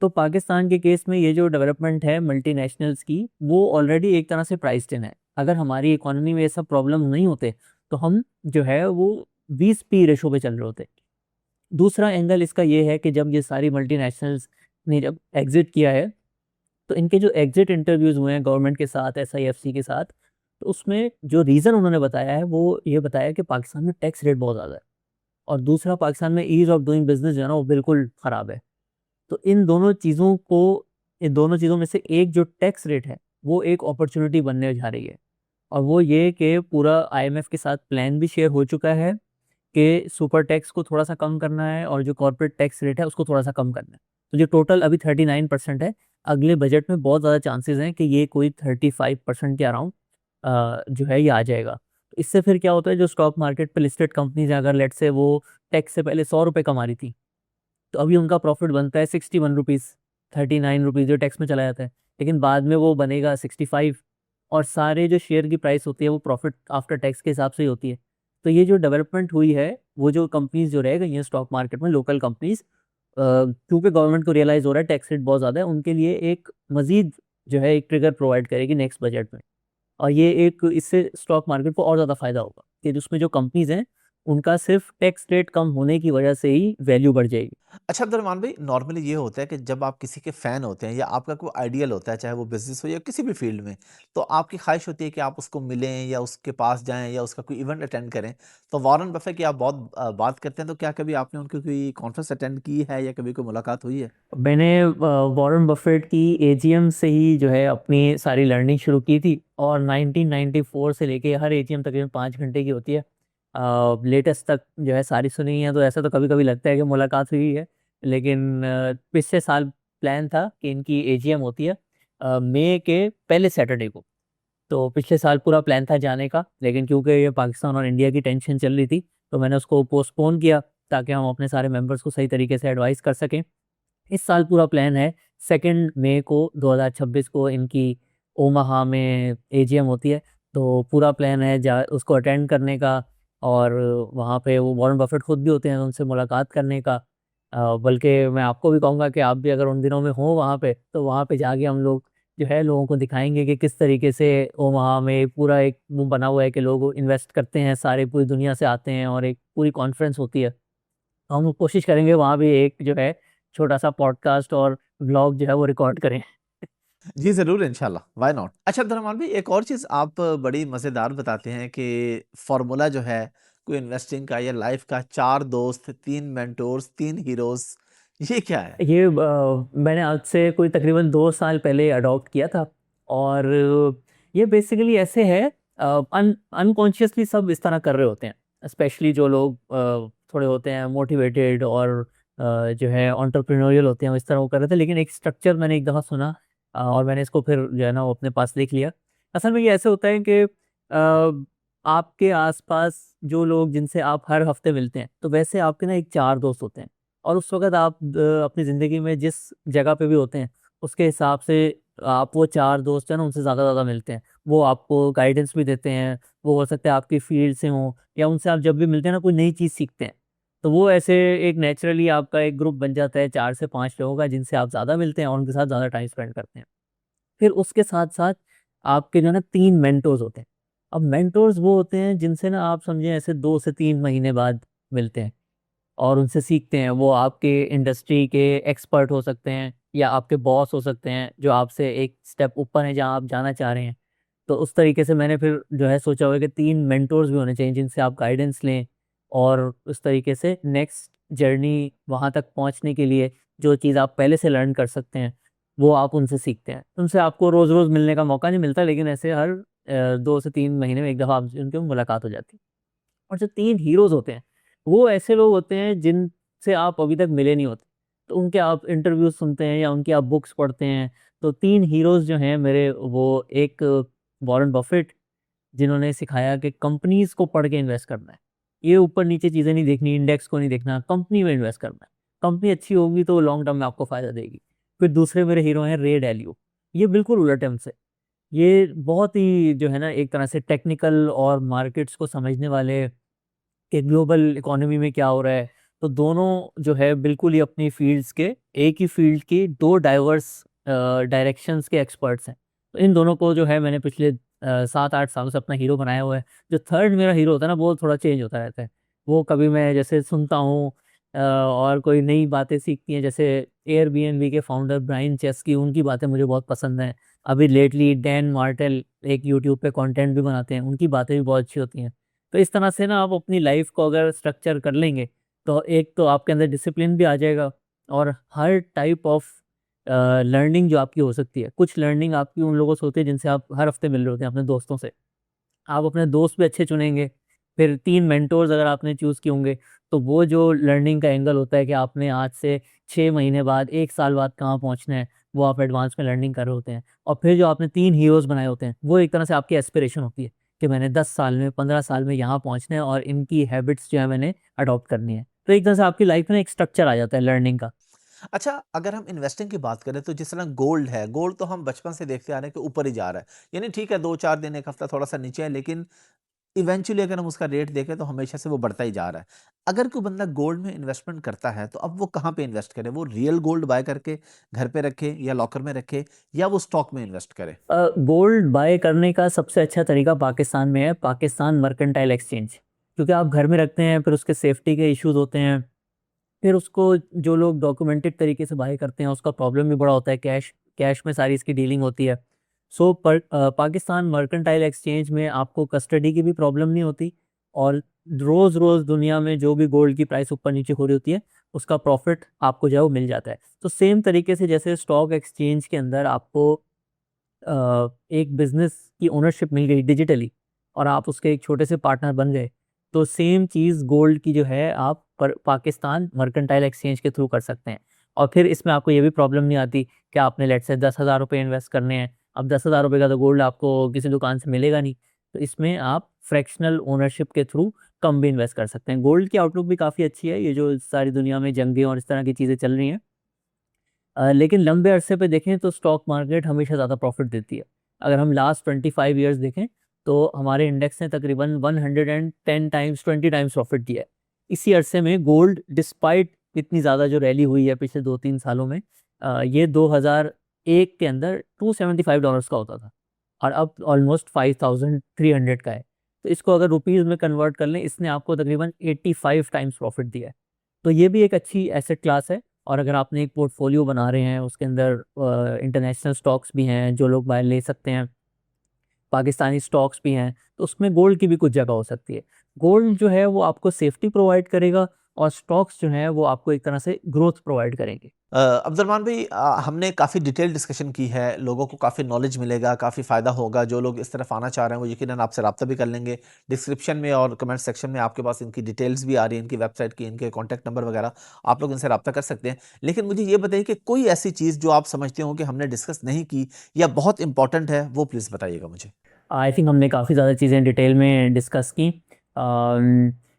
तो पाकिस्तान के केस में ये जो डेवलपमेंट है मल्टीनेशनल्स की, वो ऑलरेडी एक तरह से प्राइस्ड इन है। अगर हमारी इकोनॉमी में ये सब प्रॉब्लम नहीं होते, तो हम जो है वो 20 पी रेशो पे चल रहे होते। दूसरा एंगल इसका ये है कि जब ये सारी मल्टीनेशनल्स ने जब एग्ज़िट किया है, तो इनके जो एग्ज़िट इंटरव्यूज़ हुए हैं गवर्नमेंट के साथ, एसआईएफसी के साथ, तो उसमें जो रीज़न उन्होंने बताया है, वो ये बताया कि पाकिस्तान में टैक्स रेट बहुत ज़्यादा है, और दूसरा पाकिस्तान में ईज़ ऑफ डूइंग बिज़नेस जो है ना, वो बिल्कुल ख़राब है। तो इन दोनों चीज़ों में से एक जो टैक्स रेट है, वो एक अपॉर्च्युनिटी बनने जा रही है। और वो ये कि पूरा आईएमएफ के साथ प्लान भी शेयर हो चुका है कि सुपर टैक्स को थोड़ा-सा कम करना है और जो कॉर्पोरेट टैक्स रेट है उसको थोड़ा-सा कम करना है। तो जो टोटल अभी 39% है, अगले बजट में बहुत ज़्यादा चांसेज़ हैं कि ये कोई 35% के अराउंड जो है ये आ जाएगा। तो इससे फिर क्या होता है, जो स्टॉक मार्केट पे लिस्टेड कंपनीज़ हैं, अगर लेट्स से वो टैक्स से पहले ₹100 कमा रही थी, तो अभी उनका प्रॉफ़िट बनता है ₹61, ₹39 जो टैक्स में चला जाता है। लेकिन बाद में वो बनेगा 65, और सारे जो शेयर की प्राइस होती है वो प्रॉफ़िट आफ्टर टैक्स के हिसाब से ही होती है। तो ये जो डेवलपमेंट हुई है, वो जो कंपनीज़ जो रह गई हैं स्टॉक मार्केट में, लोकल कंपनीज़, क्योंकि गवर्नमेंट को रियलाइज़ हो रहा है टैक्स रेट बहुत ज़्यादा है, उनके लिए एक मज़ीद जो है एक ट्रिगर प्रोवाइड करेगी नेक्स्ट बजट में। और ये एक इससे स्टॉक मार्केट को और ज़्यादा फ़ायदा होगा कि उसमें जो कंपनीज़ हैं, उनका सिर्फ़ टैक्स रेट कम होने की वजह से ही वैल्यू बढ़ जाएगी। अच्छा अब्दुलरहमान भाई, नॉर्मली ये होता है कि जब आप किसी के फ़ैन होते हैं या आपका कोई आइडियल होता है, चाहे वो बिज़नेस हो या किसी भी फ़ील्ड में, तो आपकी ख़्वाहिश होती है कि आप उसको मिलें या उसके पास जाएँ या उसका कोई इवेंट अटेंड करें। तो वॉरेन बफ़ेट की आप बहुत बात करते हैं, तो क्या कभी आपने उनकी कोई कॉन्फ्रेंस अटेंड की है या कभी कोई मुलाकात हुई है? मैंने वॉरेन बफेट की एजीएम से ही जो है अपनी सारी लर्निंग शुरू की थी, और 1994 से लेके हर एजीएम तकरीबन 5 घंटे की होती है। लेटेस्ट तक जो है सारी सुनी है, तो ऐसा तो कभी-कभी लगता है कि मुलाकात हुई है। लेकिन पिछले साल प्लान था कि इनकी एजीएम होती है मई के पहले सैटरडे को। तो पिछले साल पूरा प्लान था जाने का, लेकिन क्योंकि ये पाकिस्तान और इंडिया की टेंशन चल रही थी, तो मैंने उसको पोस्टपोन किया ताकि हम अपने सारे मेंबर्स को सही तरीके से एडवाइस कर सकें। इस साल पूरा प्लान है 2 मई को 2026 को इनकी ओमाहा में एजीएम होती है, तो पूरा प्लान है जा उसको अटेंड करने का। और वहाँ पे वो वॉरेन बफेट खुद भी होते हैं, उनसे मुलाकात करने का। बल्कि मैं आपको भी कहूँगा कि आप भी अगर उन दिनों में हो वहाँ पे, तो वहाँ पे जाके हम लोग जो है लोगों को दिखाएंगे कि किस तरीके से ओमाहा में पूरा एक वो बना हुआ है कि लोग इन्वेस्ट करते हैं, सारे पूरी दुनिया से आते हैं और एक पूरी कॉन्फ्रेंस होती है। तो हम लोग कोशिश करेंगे वहाँ भी एक जो है छोटा-सा पॉडकास्ट और व्लॉग जो है वो रिकॉर्ड करें। जी, ज़रूर इंशाल्लाह, व्हाई नॉट? अच्छा अब्दुर्रहमान भाई, एक और चीज़ आप बड़ी मज़ेदार बताते हैं कि फ़ॉर्मूला जो है कोई इन्वेस्टिंग का या लाइफ़ का 4 दोस्त, 3 मेंटोर्स, 3 हीरोज़, ये क्या है? ये मैंने आज से कोई तकरीबन 2 साल पहले अडॉप्ट किया था। और ये बेसिकली ऐसे है, अनकॉन्शियसली सब इस तरह कर रहे होते हैं। स्पेशली जो लोग थोड़े होते हैं मोटिवेटेड और जो है एंटरप्रेन्योरियल होते हैं, वो इस तरह वो कर रहे थे। लेकिन एक स्ट्रक्चर मैंने एक दफ़ा सुना, और मैंने इसको फिर जो है ना वो अपने पास लिख लिया। असल में ये ऐसे होता है कि आपके आस-पास जो लोग जिनसे आप हर हफ्ते मिलते हैं, तो वैसे आपके ना एक 4 दोस्त होते हैं। और उस वक़्त आप अपनी ज़िंदगी में जिस जगह पे भी होते हैं, उसके हिसाब से आप वो 4 दोस्त हैं ना, उनसे ज़्यादा मिलते हैं। वो आपको गाइडेंस भी देते हैं, वो हो सकता है आपकी फ़ील्ड से हों, या उनसे आप जब भी मिलते हैं ना, कोई नई चीज़ सीखते हैं। तो वो ऐसे एक नेचुरली आपका एक ग्रुप बन जाता है 4 से 5 लोगों का, जिनसे आप ज़्यादा मिलते हैं और उनके साथ ज़्यादा टाइम स्पेंड करते हैं। फिर उसके साथ-साथ आपके जो है ना 3 मेंटोर्स होते हैं। अब मेंटोर्स वो होते हैं जिनसे ना आप समझें ऐसे 2 से 3 महीने बाद मिलते हैं और उनसे सीखते हैं। वो आपके इंडस्ट्री के एक्सपर्ट हो सकते हैं या आपके बॉस हो सकते हैं, जो आपसे एक स्टेप ऊपर हैं जहाँ आप जाना चाह रहे हैं। तो उस तरीके से मैंने फिर जो है सोचा हुआ है कि 3 मेंटोर्स भी होने चाहिए जिनसे आप गाइडेंस लें, और उस तरीके से नेक्स्ट जर्नी वहाँ तक पहुँचने के लिए जो चीज़ आप पहले से लर्न कर सकते हैं, वो आप उनसे सीखते हैं। उनसे आपको रोज़-रोज़ मिलने का मौका नहीं मिलता, लेकिन ऐसे हर 2 से 3 महीने में 1 दफ़ा आपसे उनकी मुलाकात हो जाती है। और जो 3 हीरोज़ होते हैं, वो ऐसे लोग होते हैं जिनसे आप अभी तक मिले नहीं होते। तो उनके आप इंटरव्यूज़ सुनते हैं या उनकी आप बुक्स पढ़ते हैं। तो 3 हीरोज़ जो हैं मेरे, वो एक वॉरेन बफेट, जिन्होंने सिखाया कि कंपनीज़ को पढ़ के इन्वेस्ट करना है। ये ऊपर-नीचे चीज़ें नहीं देखनी, इंडेक्स को नहीं देखना, कंपनी में इन्वेस्ट करना है। कंपनी अच्छी होगी तो लॉन्ग टर्म में आपको फ़ायदा देगी। फिर दूसरे मेरे हीरो हैं रे डालियो। ये बिल्कुल उलट है उनसे। ये बहुत ही जो है ना एक तरह से टेक्निकल और मार्केट्स को समझने वाले कि ग्लोबल इकोनॉमी में क्या हो रहा है। तो दोनों जो है बिल्कुल ही अपनी फ़ील्ड्स के, एक ही फ़ील्ड की 2 डाइवर्स डायरेक्शंस के एक्सपर्ट्स हैं। तो इन दोनों को जो है मैंने पिछले 7-8 सालों से अपना हीरो बनाया हुआ है। जो थर्ड मेरा हीरो होता है ना, वो थोड़ा चेंज होता रहता है। वो कभी मैं जैसे सुनता हूँ और कोई नई बातें सीखती हैं, जैसे एयरबीएनबी के फाउंडर ब्रायन चेस्की, उनकी बातें मुझे बहुत पसंद हैं। अभी लेटली डैन मार्टेल एक यूट्यूब पे कंटेंट भी बनाते हैं, उनकी बातें भी बहुत अच्छी होती हैं। तो इस तरह से ना आप अपनी लाइफ को अगर स्ट्रक्चर कर लेंगे, तो एक तो आपके अंदर डिसिप्लिन भी आ जाएगा, और हर टाइप ऑफ लर्निंग जो आपकी हो सकती है, कुछ लर्निंग आपकी उन लोगों से होती है जिनसे आप हर हफ्ते मिल रहे होते हैं अपने दोस्तों से। आप अपने दोस्त भी अच्छे चुनेंगे। फिर 3 मेंटोर्स अगर आपने चूज़ किए होंगे, तो वो जो लर्निंग का एंगल होता है कि आपने आज से 6 महीने बाद, 1 साल बाद कहाँ पहुँचना है, वो आप एडवांस में लर्निंग कर रहे होते हैं। और फिर जो आपने 3 हीरोज़ बनाए होते हैं, वो एक तरह से आपकी एस्पिरेशन होती है कि मैंने 10 साल में, 15 साल में यहाँ पहुँचना है और इनकी हैबिट्स जो है मैंने अडॉप्ट करनी है। तो एक तरह से आपकी लाइफ में एक स्ट्रक्चर आ जाता है लर्निंग का। अच्छा, अगर हम इन्वेस्टिंग की बात करें तो जिस तरह गोल्ड है, गोल्ड तो हम बचपन से देखते आ रहे हैं कि ऊपर ही जा रहा है। यानी ठीक है 2-4 दिन, 1 हफ्ता थोड़ा-सा नीचे है, लेकिन इवेंचुअली अगर हम उसका रेट देखें तो हमेशा से वो बढ़ता ही जा रहा है। अगर कोई बंदा गोल्ड में इन्वेस्टमेंट करता है तो अब वो कहाँ पे इन्वेस्ट करे? वो रियल गोल्ड बाय करके घर पे रखे या लॉकर में रखे, या वो स्टॉक में इन्वेस्ट करे? गोल्ड बाय करने का सबसे अच्छा तरीका पाकिस्तान में है, पाकिस्तान मर्केंटाइल एक्सचेंज। क्योंकि आप घर में रखते हैं, फिर उसके सेफ्टी के इश्यूज़ होते हैं। फिर उसको जो लोग डॉक्यूमेंटेड तरीके से बाय करते हैं, उसका प्रॉब्लम भी बड़ा होता है, कैश कैश में सारी इसकी डीलिंग होती है। सो पाकिस्तान मर्केंटाइल एक्सचेंज में आपको कस्टडी की भी प्रॉब्लम नहीं होती, और रोज़-रोज़ दुनिया में जो भी गोल्ड की प्राइस ऊपर-नीचे हो रही होती है, उसका प्रॉफ़िट आपको जो है वो मिल जाता है। तो सेम तरीके से जैसे स्टॉक एक्सचेंज के अंदर आपको एक बिज़नेस की ओनरशिप मिल गई डिजिटली, और आप उसके एक छोटे से पार्टनर बन गए, तो सेम चीज़ गोल्ड की जो है आप पर पाकिस्तान मर्केंटाइल एक्सचेंज के थ्रू कर सकते हैं। और फिर इसमें आपको ये भी प्रॉब्लम नहीं आती कि आपने लेट्स से ₹10,000 इन्वेस्ट करने हैं। अब ₹10,000 का तो गोल्ड आपको किसी दुकान से मिलेगा नहीं, तो इसमें आप फ्रैक्शनल ओनरशिप के थ्रू कम भी इन्वेस्ट कर सकते हैं। गोल्ड की आउटलुक भी काफ़ी अच्छी है, ये जो सारी दुनिया में जंगें और इस तरह की चीज़ें चल रही हैं, लेकिन लंबे अरसे पे देखें तो स्टॉक मार्केट हमेशा ज़्यादा प्रॉफिट देती है। अगर हम लास्ट 25 ईयर्स देखें तो हमारे इंडेक्स ने तकरीबन 110 टाइम्स 20 टाइम्स प्रॉफिट दिया है। इसी अरसे में गोल्ड डिस्पाइट इतनी ज़्यादा जो रैली हुई है पिछले 2-3 सालों में, ये 2001 के अंदर $275 का होता था और अब ऑलमोस्ट 5300 का है। तो इसको अगर रुपीज़ में कन्वर्ट कर लें, इसने आपको तकरीबन 85 टाइम्स प्रॉफिट दिया है। तो ये भी एक अच्छी एसेट क्लास है। और अगर आपने एक पोर्टफोलियो बना रहे हैं, उसके अंदर इंटरनेशनल स्टॉक्स भी हैं जो लोग बाय ले सकते हैं, पाकिस्तानी स्टॉक्स भी हैं, तो उसमें गोल्ड की भी कुछ जगह हो सकती है। गोल्ड जो है वो आपको सेफ्टी प्रोवाइड करेगा और स्टॉक्स जो हैं वो आपको एक तरह से ग्रोथ प्रोवाइड करेंगे। अब्दुलरहमान भाई, हमने काफ़ी डिटेल डिस्कशन की है, लोगों को काफ़ी नॉलेज मिलेगा, काफ़ी फ़ायदा होगा। जो लोग इस तरफ आना चाह रहे हैं वो यकीनन आपसे रब्ता भी कर लेंगे। डिस्क्रिप्शन में और कमेंट सेक्शन में आपके पास इनकी डिटेल्स भी आ रही हैं, इनकी वेबसाइट की, इनके कॉन्टैक्ट नंबर वगैरह, आप लोग इनसे रब्ता कर सकते हैं। लेकिन मुझे ये बताइए कि कोई ऐसी चीज़ जो आप समझते हो कि हमने डिस्कस नहीं की या बहुत इंपॉर्टेंट है, वो प्लीज़ बताइएगा मुझे। आई थिंक हमने काफ़ी ज़्यादा चीज़ें डिटेल में डिस्कस की।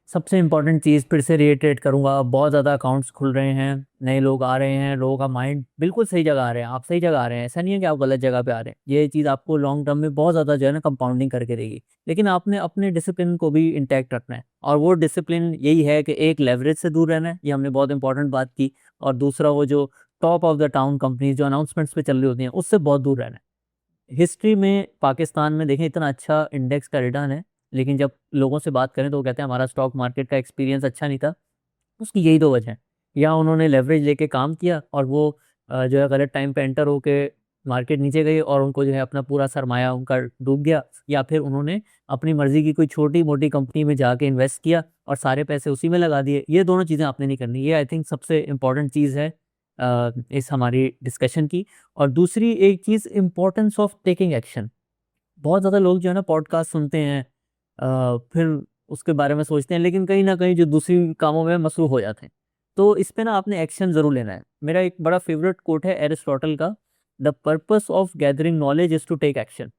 सबसे इम्पोर्टेंट चीज़ फिर से रिएटरेट करूँगा, बहुत ज़्यादा अकाउंट्स खुल रहे हैं, नए लोग आ रहे हैं, लोगों का माइंड बिल्कुल सही जगह आ रहे हैं, आप सही जगह आ रहे हैं, ऐसा नहीं है कि आप गलत जगह पे आ रहे हैं। ये चीज़ आपको लॉन्ग टर्म में बहुत ज़्यादा जो है ना कंपाउंडिंग करके देगी। लेकिन आपने अपने डिसिप्लिन को भी इंटैक्ट रखना है और वो डिसिप्लिन यही है कि एक लेवरेज से दूर रहना है, ये हमने बहुत इंपॉर्टेंट बात की। और दूसरा वो जो top of the town companies जो अनाउंसमेंट्स पे चल रही होती हैं, उससे बहुत दूर रहना है। हिस्ट्री में पाकिस्तान में देखें इतना अच्छा इंडेक्स का रिटर्न है, लेकिन जब लोगों से बात करें तो वो कहते हैं हमारा स्टॉक मार्केट का एक्सपीरियंस अच्छा नहीं था। उसकी यही 2 वजह हैं, या उन्होंने लेवरेज लेके काम किया और वो जो है गलत टाइम पे एंटर होके मार्केट नीचे गई और उनको जो है अपना पूरा सरमाया उनका डूब गया, या फिर उन्होंने अपनी मर्ज़ी की कोई छोटी-मोटी कंपनी में जाके इन्वेस्ट किया और सारे पैसे उसी में लगा दिए। ये दोनों चीज़ें आपने नहीं करनी। ये आई थिंक सबसे इम्पोर्टेंट चीज़ है इस हमारी डिस्कशन की। और दूसरी एक चीज़, इम्पोर्टेंस ऑफ टेकिंग एक्शन। बहुत ज़्यादा लोग जो है ना पॉडकास्ट सुनते हैं, फिर उसके बारे में सोचते हैं, लेकिन कहीं न कहीं जो दूसरी कामों में मसरूफ़ हो जाते हैं। तो इस पे ना आपने एक्शन ज़रूर लेना है। मेरा एक बड़ा फ़ेवरेट कोट है एरिस्टोटल का, "the purpose of gathering knowledge is to take action,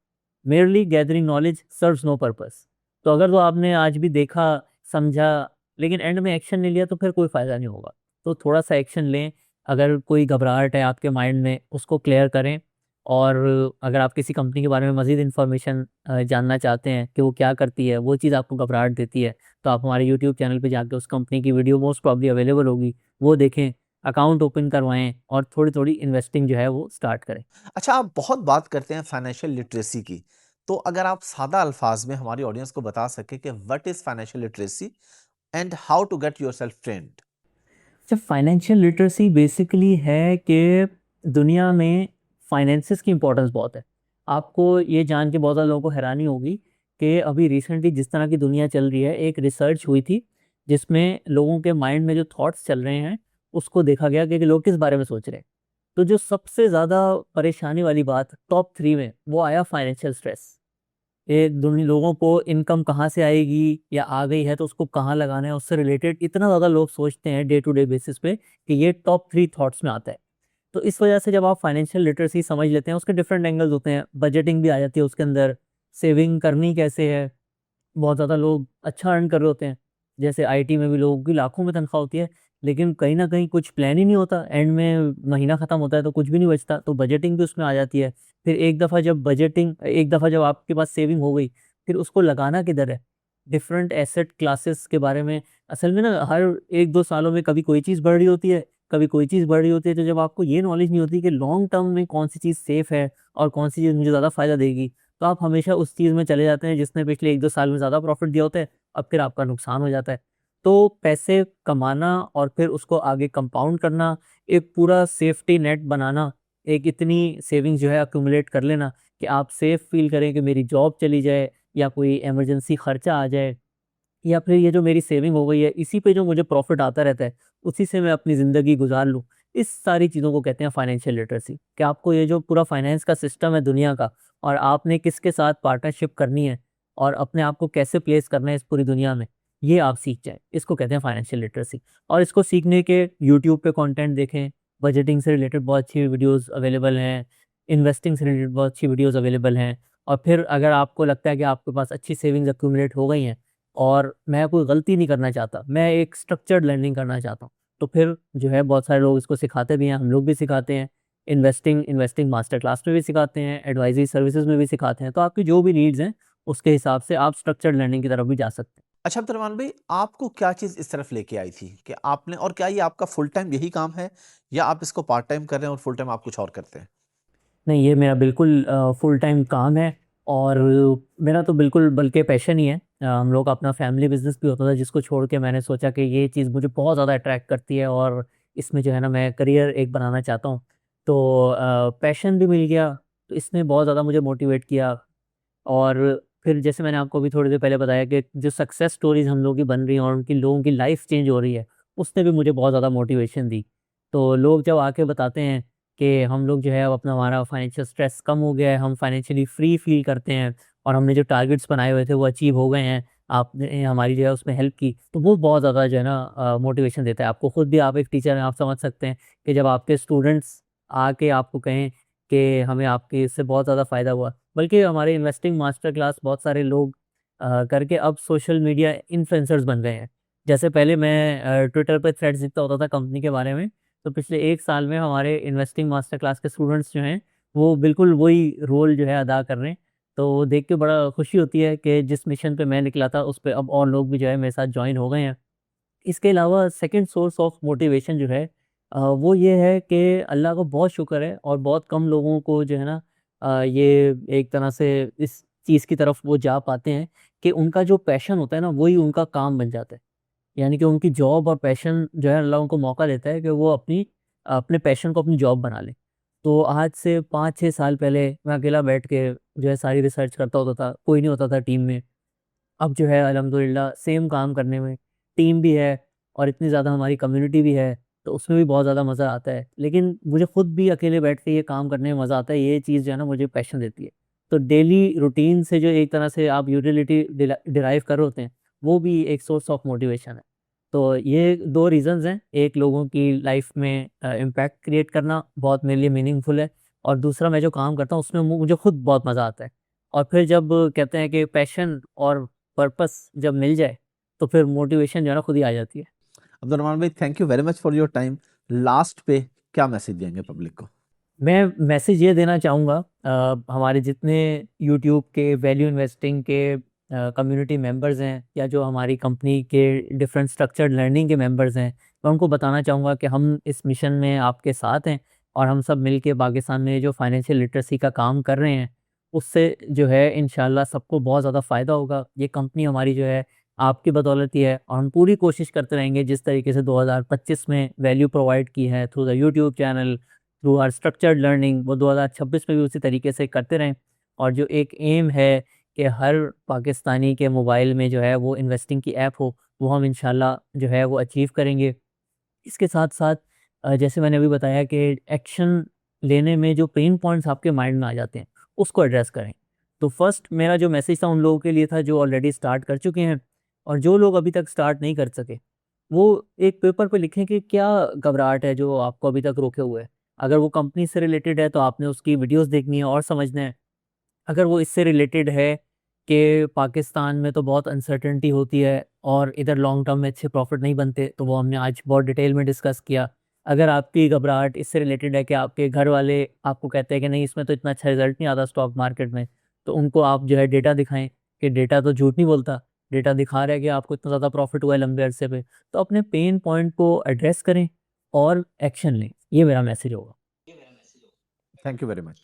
merely gathering knowledge serves no purpose." तो अगर तो आपने आज भी देखा, समझा, लेकिन एंड में एक्शन नहीं लिया तो फिर कोई फ़ायदा नहीं होगा। तो थोड़ा-सा एक्शन लें। अगर कोई घबराहट है आपके माइंड में, उसको क्लियर करें। और अगर आप किसी कंपनी के बारे में मज़ीद इन्फॉर्मेशन जानना चाहते हैं कि वो क्या करती है, वो चीज़ आपको घबराहट देती है, तो आप हमारे यूट्यूब चैनल पे जाके उस कंपनी की वीडियो मोस्ट प्रॉब्ली अवेलेबल होगी, वो देखें, अकाउंट ओपन करवाएँ और थोड़ी-थोड़ी इन्वेस्टिंग जो है वो स्टार्ट करें। अच्छा, आप बहुत बात करते हैं फाइनेंशियल लिटरेसी की, तो अगर आप सादा अल्फाज में हमारी ऑडियंस को बता सकें कि what is financial literacy and how to get yourself trained? अच्छा, फाइनेंशियल लिटरेसी बेसिकली है कि दुनिया में फाइनेंसेस की इम्पोर्टेंस बहुत है। आपको ये जान के बहुत ज़्यादा लोगों को हैरानी होगी कि अभी रिसेंटली जिस तरह की दुनिया चल रही है, एक रिसर्च हुई थी जिसमें लोगों के माइंड में जो थॉट्स चल रहे हैं, उसको देखा गया कि लोग किस बारे में सोच रहे हैं। तो जो सबसे ज़्यादा परेशानी वाली बात टॉप 3 में वो आया फाइनेंशियल स्ट्रेस। ये दुनि लोगों को इनकम कहाँ से आएगी या आ गई है तो उसको कहाँ लगाना है, उससे रिलेटेड इतना ज़्यादा लोग सोचते हैं डे टू डे बेसिस पे कि ये टॉप 3 थॉट्स में आता है। तो इस वजह से जब आप फाइनेंशियल लिटरेसी समझ लेते हैं, उसके डिफरेंट एंगल्स होते हैं, बजटिंग भी आ जाती है उसके अंदर, सेविंग करनी कैसे है। बहुत ज़्यादा लोग अच्छा अर्न कर रहे होते हैं, जैसे आईटी में भी लोगों की लाखों में तनख्वाह होती है, लेकिन कहीं न कहीं कुछ प्लान ही नहीं होता, एंड में महीना ख़त्म होता है तो कुछ भी नहीं बचता, तो बजटिंग भी उसमें आ जाती है। फिर एक दफ़ा जब आपके पास सेविंग हो गई, फिर उसको लगाना किधर है? डिफरेंट एसेट क्लासेस के बारे में असल में ना हर 1-2 सालों में कभी कोई चीज़ बढ़ रही होती है, कभी कोई चीज़ बढ़ रही होती है, तो जब आपको ये नॉलेज नहीं होती कि लॉन्ग टर्म में कौन-सी चीज़ सेफ़ है और कौन-सी चीज़ मुझे ज़्यादा फ़ायदा देगी, तो आप हमेशा उस चीज़ में चले जाते हैं जिसने पिछले 1-2 साल में ज़्यादा प्रॉफ़िट दिया होता है, अब फिर आपका नुकसान हो जाता है। तो पैसे कमाना और फिर उसको आगे कंपाउंड करना, एक पूरा सेफ्टी नेट बनाना, एक इतनी सेविंग्स जो है एक्यूमुलेट कर लेना कि आप सेफ फ़ील करें कि मेरी जॉब चली जाए या कोई इमरजेंसी खर्चा आ जाए, या फिर ये जो मेरी सेविंग हो गई है, इसी पे जो मुझे प्रॉफ़िट आता रहता है, उसी से मैं अपनी ज़िंदगी गुज़ार लूँ। इस सारी चीज़ों को कहते हैं फाइनेंशियल लिटरेसी, कि आपको ये जो पूरा फाइनेंस का सिस्टम है दुनिया का, और आपने किसके साथ पार्टनरशिप करनी है और अपने आप को कैसे प्लेस करना है इस पूरी दुनिया में, ये आप सीख जाएँ। इसको कहते हैं फाइनेंशियल लिटरेसी। और इसको सीखने के यूट्यूब पे कंटेंट देखें, बजटिंग से रिलेटेड बहुत अच्छी वीडियोज़ अवेलेबल हैं, इन्वेस्टिंग से रिलेटेड बहुत अच्छी वीडियोज़ अवेलेबल हैं। और फिर अगर आपको लगता है कि आपके पास अच्छी सेविंग्स एक्यूमुलेट हो गई हैं और मैं कोई गलती नहीं करना चाहता, मैं एक स्ट्रक्चर्ड लर्निंग करना चाहता हूँ, तो फिर जो है बहुत सारे लोग इसको सिखाते भी हैं, हम लोग भी सिखाते हैं, इन्वेस्टिंग मास्टर क्लास में भी सिखाते हैं, एडवाइजरी सर्विसेज में भी सिखाते हैं। तो आपकी जो भी नीड्स हैं उसके हिसाब से आप स्ट्रक्चर्ड लर्निंग की तरफ भी जा सकते हैं। अच्छा अब्दुलरहमान भाई, आपको क्या चीज़ इस तरफ लेके आई थी कि आपने, और क्या ये आपका फुल टाइम यही काम है या आप इसको पार्ट टाइम कर रहे हैं और फुल टाइम आप कुछ और करते हैं? नहीं, ये मेरा बिल्कुल फुल टाइम काम है, और मेरा तो बिल्कुल बल्कि पैशन ही है। हम लोग का अपना फैमिली बिज़नेस भी होता था जिसको छोड़ के मैंने सोचा कि ये चीज़ मुझे बहुत ज़्यादा अट्रैक्ट करती है और इसमें जो है ना मैं करियर एक बनाना चाहता हूँ। तो पैशन भी मिल गया, तो इसने बहुत ज़्यादा मुझे मोटिवेट किया। और फिर जैसे मैंने आपको अभी थोड़ी देर पहले बताया कि जो सक्सेस स्टोरीज़ हम लोगों की बन रही हैं और उनकी लोगों की लाइफ़ चेंज हो रही है, उसने भी मुझे बहुत ज़्यादा मोटिवेशन दी। तो लोग जब आके बताते हैं कि हम लोग जो है अब अपना हमारा फाइनेंशियल स्ट्रेस कम हो गया है, हम फाइनेंशियली फ्री फ़ील करते हैं और हमने जो टारगेट्स बनाए हुए थे वो अचीव हो गए हैं, आपने हमारी जो है उसमें हेल्प की, तो वो बहुत ज़्यादा जो है ना मोटिवेशन देता है। आपको खुद भी, आप एक टीचर हैं, आप समझ सकते हैं कि जब आपके स्टूडेंट्स आके आपको कहें कि हमें आपके इससे बहुत ज़्यादा फ़ायदा हुआ। बल्कि हमारे इन्वेस्टिंग मास्टर क्लास बहुत सारे लोग करके अब सोशल मीडिया इन्फ्लुएंसर्स बन गए हैं। जैसे पहले मैं ट्विटर पे थ्रेड्स लिखता होता था कंपनी के बारे में, तो पिछले 1 साल में हमारे इन्वेस्टिंग मास्टर क्लास के स्टूडेंट्स जो हैं, वो बिल्कुल वही रोल जो है अदा कर रहे हैं। तो वो देख के बड़ा खुशी होती है कि जिस मिशन पे मैं निकला था, उस पे अब और लोग भी जो है मेरे साथ जॉइन हो गए हैं। इसके अलावा सेकंड सोर्स ऑफ मोटिवेशन जो है वो ये है कि अल्लाह का बहुत शुक्र है और बहुत कम लोगों को जो है ना ये एक तरह से इस चीज़ की तरफ वो जा पाते हैं कि उनका जो पैशन होता है ना वही उनका काम बन जाता है। यानी कि उनकी जॉब और पैशन जो है अल्लाह उनको मौका देता है कि वो अपने पैशन को अपनी जॉब बना लें। तो आज से 5-6 साल पहले मैं अकेला बैठ के जो है सारी रिसर्च करता होता था, कोई नहीं होता था टीम में। अब जो है अल्हम्दुलिल्लाह सेम काम करने में टीम भी है और इतनी ज़्यादा हमारी कम्युनिटी भी है, तो उसमें भी बहुत ज़्यादा मज़ा आता है। लेकिन मुझे खुद भी अकेले बैठ के ये काम करने में मज़ा आता है, ये चीज़ जो है ना मुझे पैशन देती है। तो डेली रूटीन से जो एक तरह से आप यूटिलिटी डिराइव कर रहे होते हैं, वो भी एक सोर्स ऑफ मोटिवेशन है। तो ये 2 रीज़न्स हैं, एक लोगों की लाइफ़ में इम्पैक्ट क्रिएट करना बहुत मेरे लिए मीनिंगफुल है, और दूसरा मैं जो काम करता हूँ उसमें मुझे खुद बहुत मज़ा आता है। और फिर जब कहते हैं कि पैशन और पर्पस जब मिल जाए, तो फिर मोटिवेशन जो है ना खुद ही आ जाती है। अब्दुलरहमान भाई, thank you very much for your time. Last पे क्या मैसेज देंगे पब्लिक को? मैं मैसेज ये देना चाहूँगा हमारे जितने यूट्यूब के वैल्यू इन्वेस्टिंग के कम्युनिटी मेंबर्स हैं, या जो हमारी कंपनी के डिफरेंट स्ट्रक्चर्ड लर्निंग के मेंबर्स हैं, मैं उनको बताना चाहूँगा कि हम इस मिशन में आपके साथ हैं और हम सब मिल के पाकिस्तान में जो फाइनेंशियल लिटरेसी का काम कर रहे हैं, उससे जो है इंशाल्लाह सबको बहुत ज़्यादा फ़ायदा होगा। ये कंपनी हमारी जो है आपकी बदौलत ही है, और हम पूरी कोशिश करते रहेंगे जिस तरीके से 2025 में वैल्यू प्रोवाइड की है through the YouTube channel, through our structured learning, वो 2026 में भी उसी तरीके से करते रहें। और जो एक एम है कि हर पाकिस्तानी के मोबाइल में जो है वो इन्वेस्टिंग की ऐप हो, वो हम इंशाल्लाह जो है वो अचीव करेंगे। इसके साथ-साथ जैसे मैंने अभी बताया कि एक्शन लेने में जो पेन पॉइंट्स आपके माइंड में आ जाते हैं, उसको एड्रेस करें। तो फर्स्ट मेरा जो मैसेज था उन लोगों के लिए था जो ऑलरेडी स्टार्ट कर चुके हैं, और जो लोग अभी तक स्टार्ट नहीं कर सके, वो एक पेपर पे लिखें कि क्या घबराहट है जो आपको अभी तक रोके हुए है। अगर वो कंपनी से रिलेटेड है तो आपने उसकी वीडियोज़ देखनी है और समझना है। अगर वो इससे रिलेटेड है कि पाकिस्तान में तो बहुत अनसर्टेनिटी होती है और इधर लॉन्ग टर्म में अच्छे प्रॉफिट नहीं बनते, तो वो हमने आज बहुत डिटेल में डिस्कस किया। अगर आपकी घबराहट इससे रिलेटेड है कि आपके घर वाले आपको कहते हैं कि नहीं इसमें तो इतना अच्छा रिजल्ट नहीं आता स्टॉक मार्केट में, तो उनको आप जो है डेटा दिखाएँ कि डेटा तो झूठ नहीं बोलता, डेटा दिखा रहा है कि आपको इतना ज़्यादा प्रॉफिट हुआ है लंबे अरसे पे। तो अपने पेन पॉइंट को एड्रेस करें और एक्शन लें, ये मेरा मैसेज होगा। Thank you very much.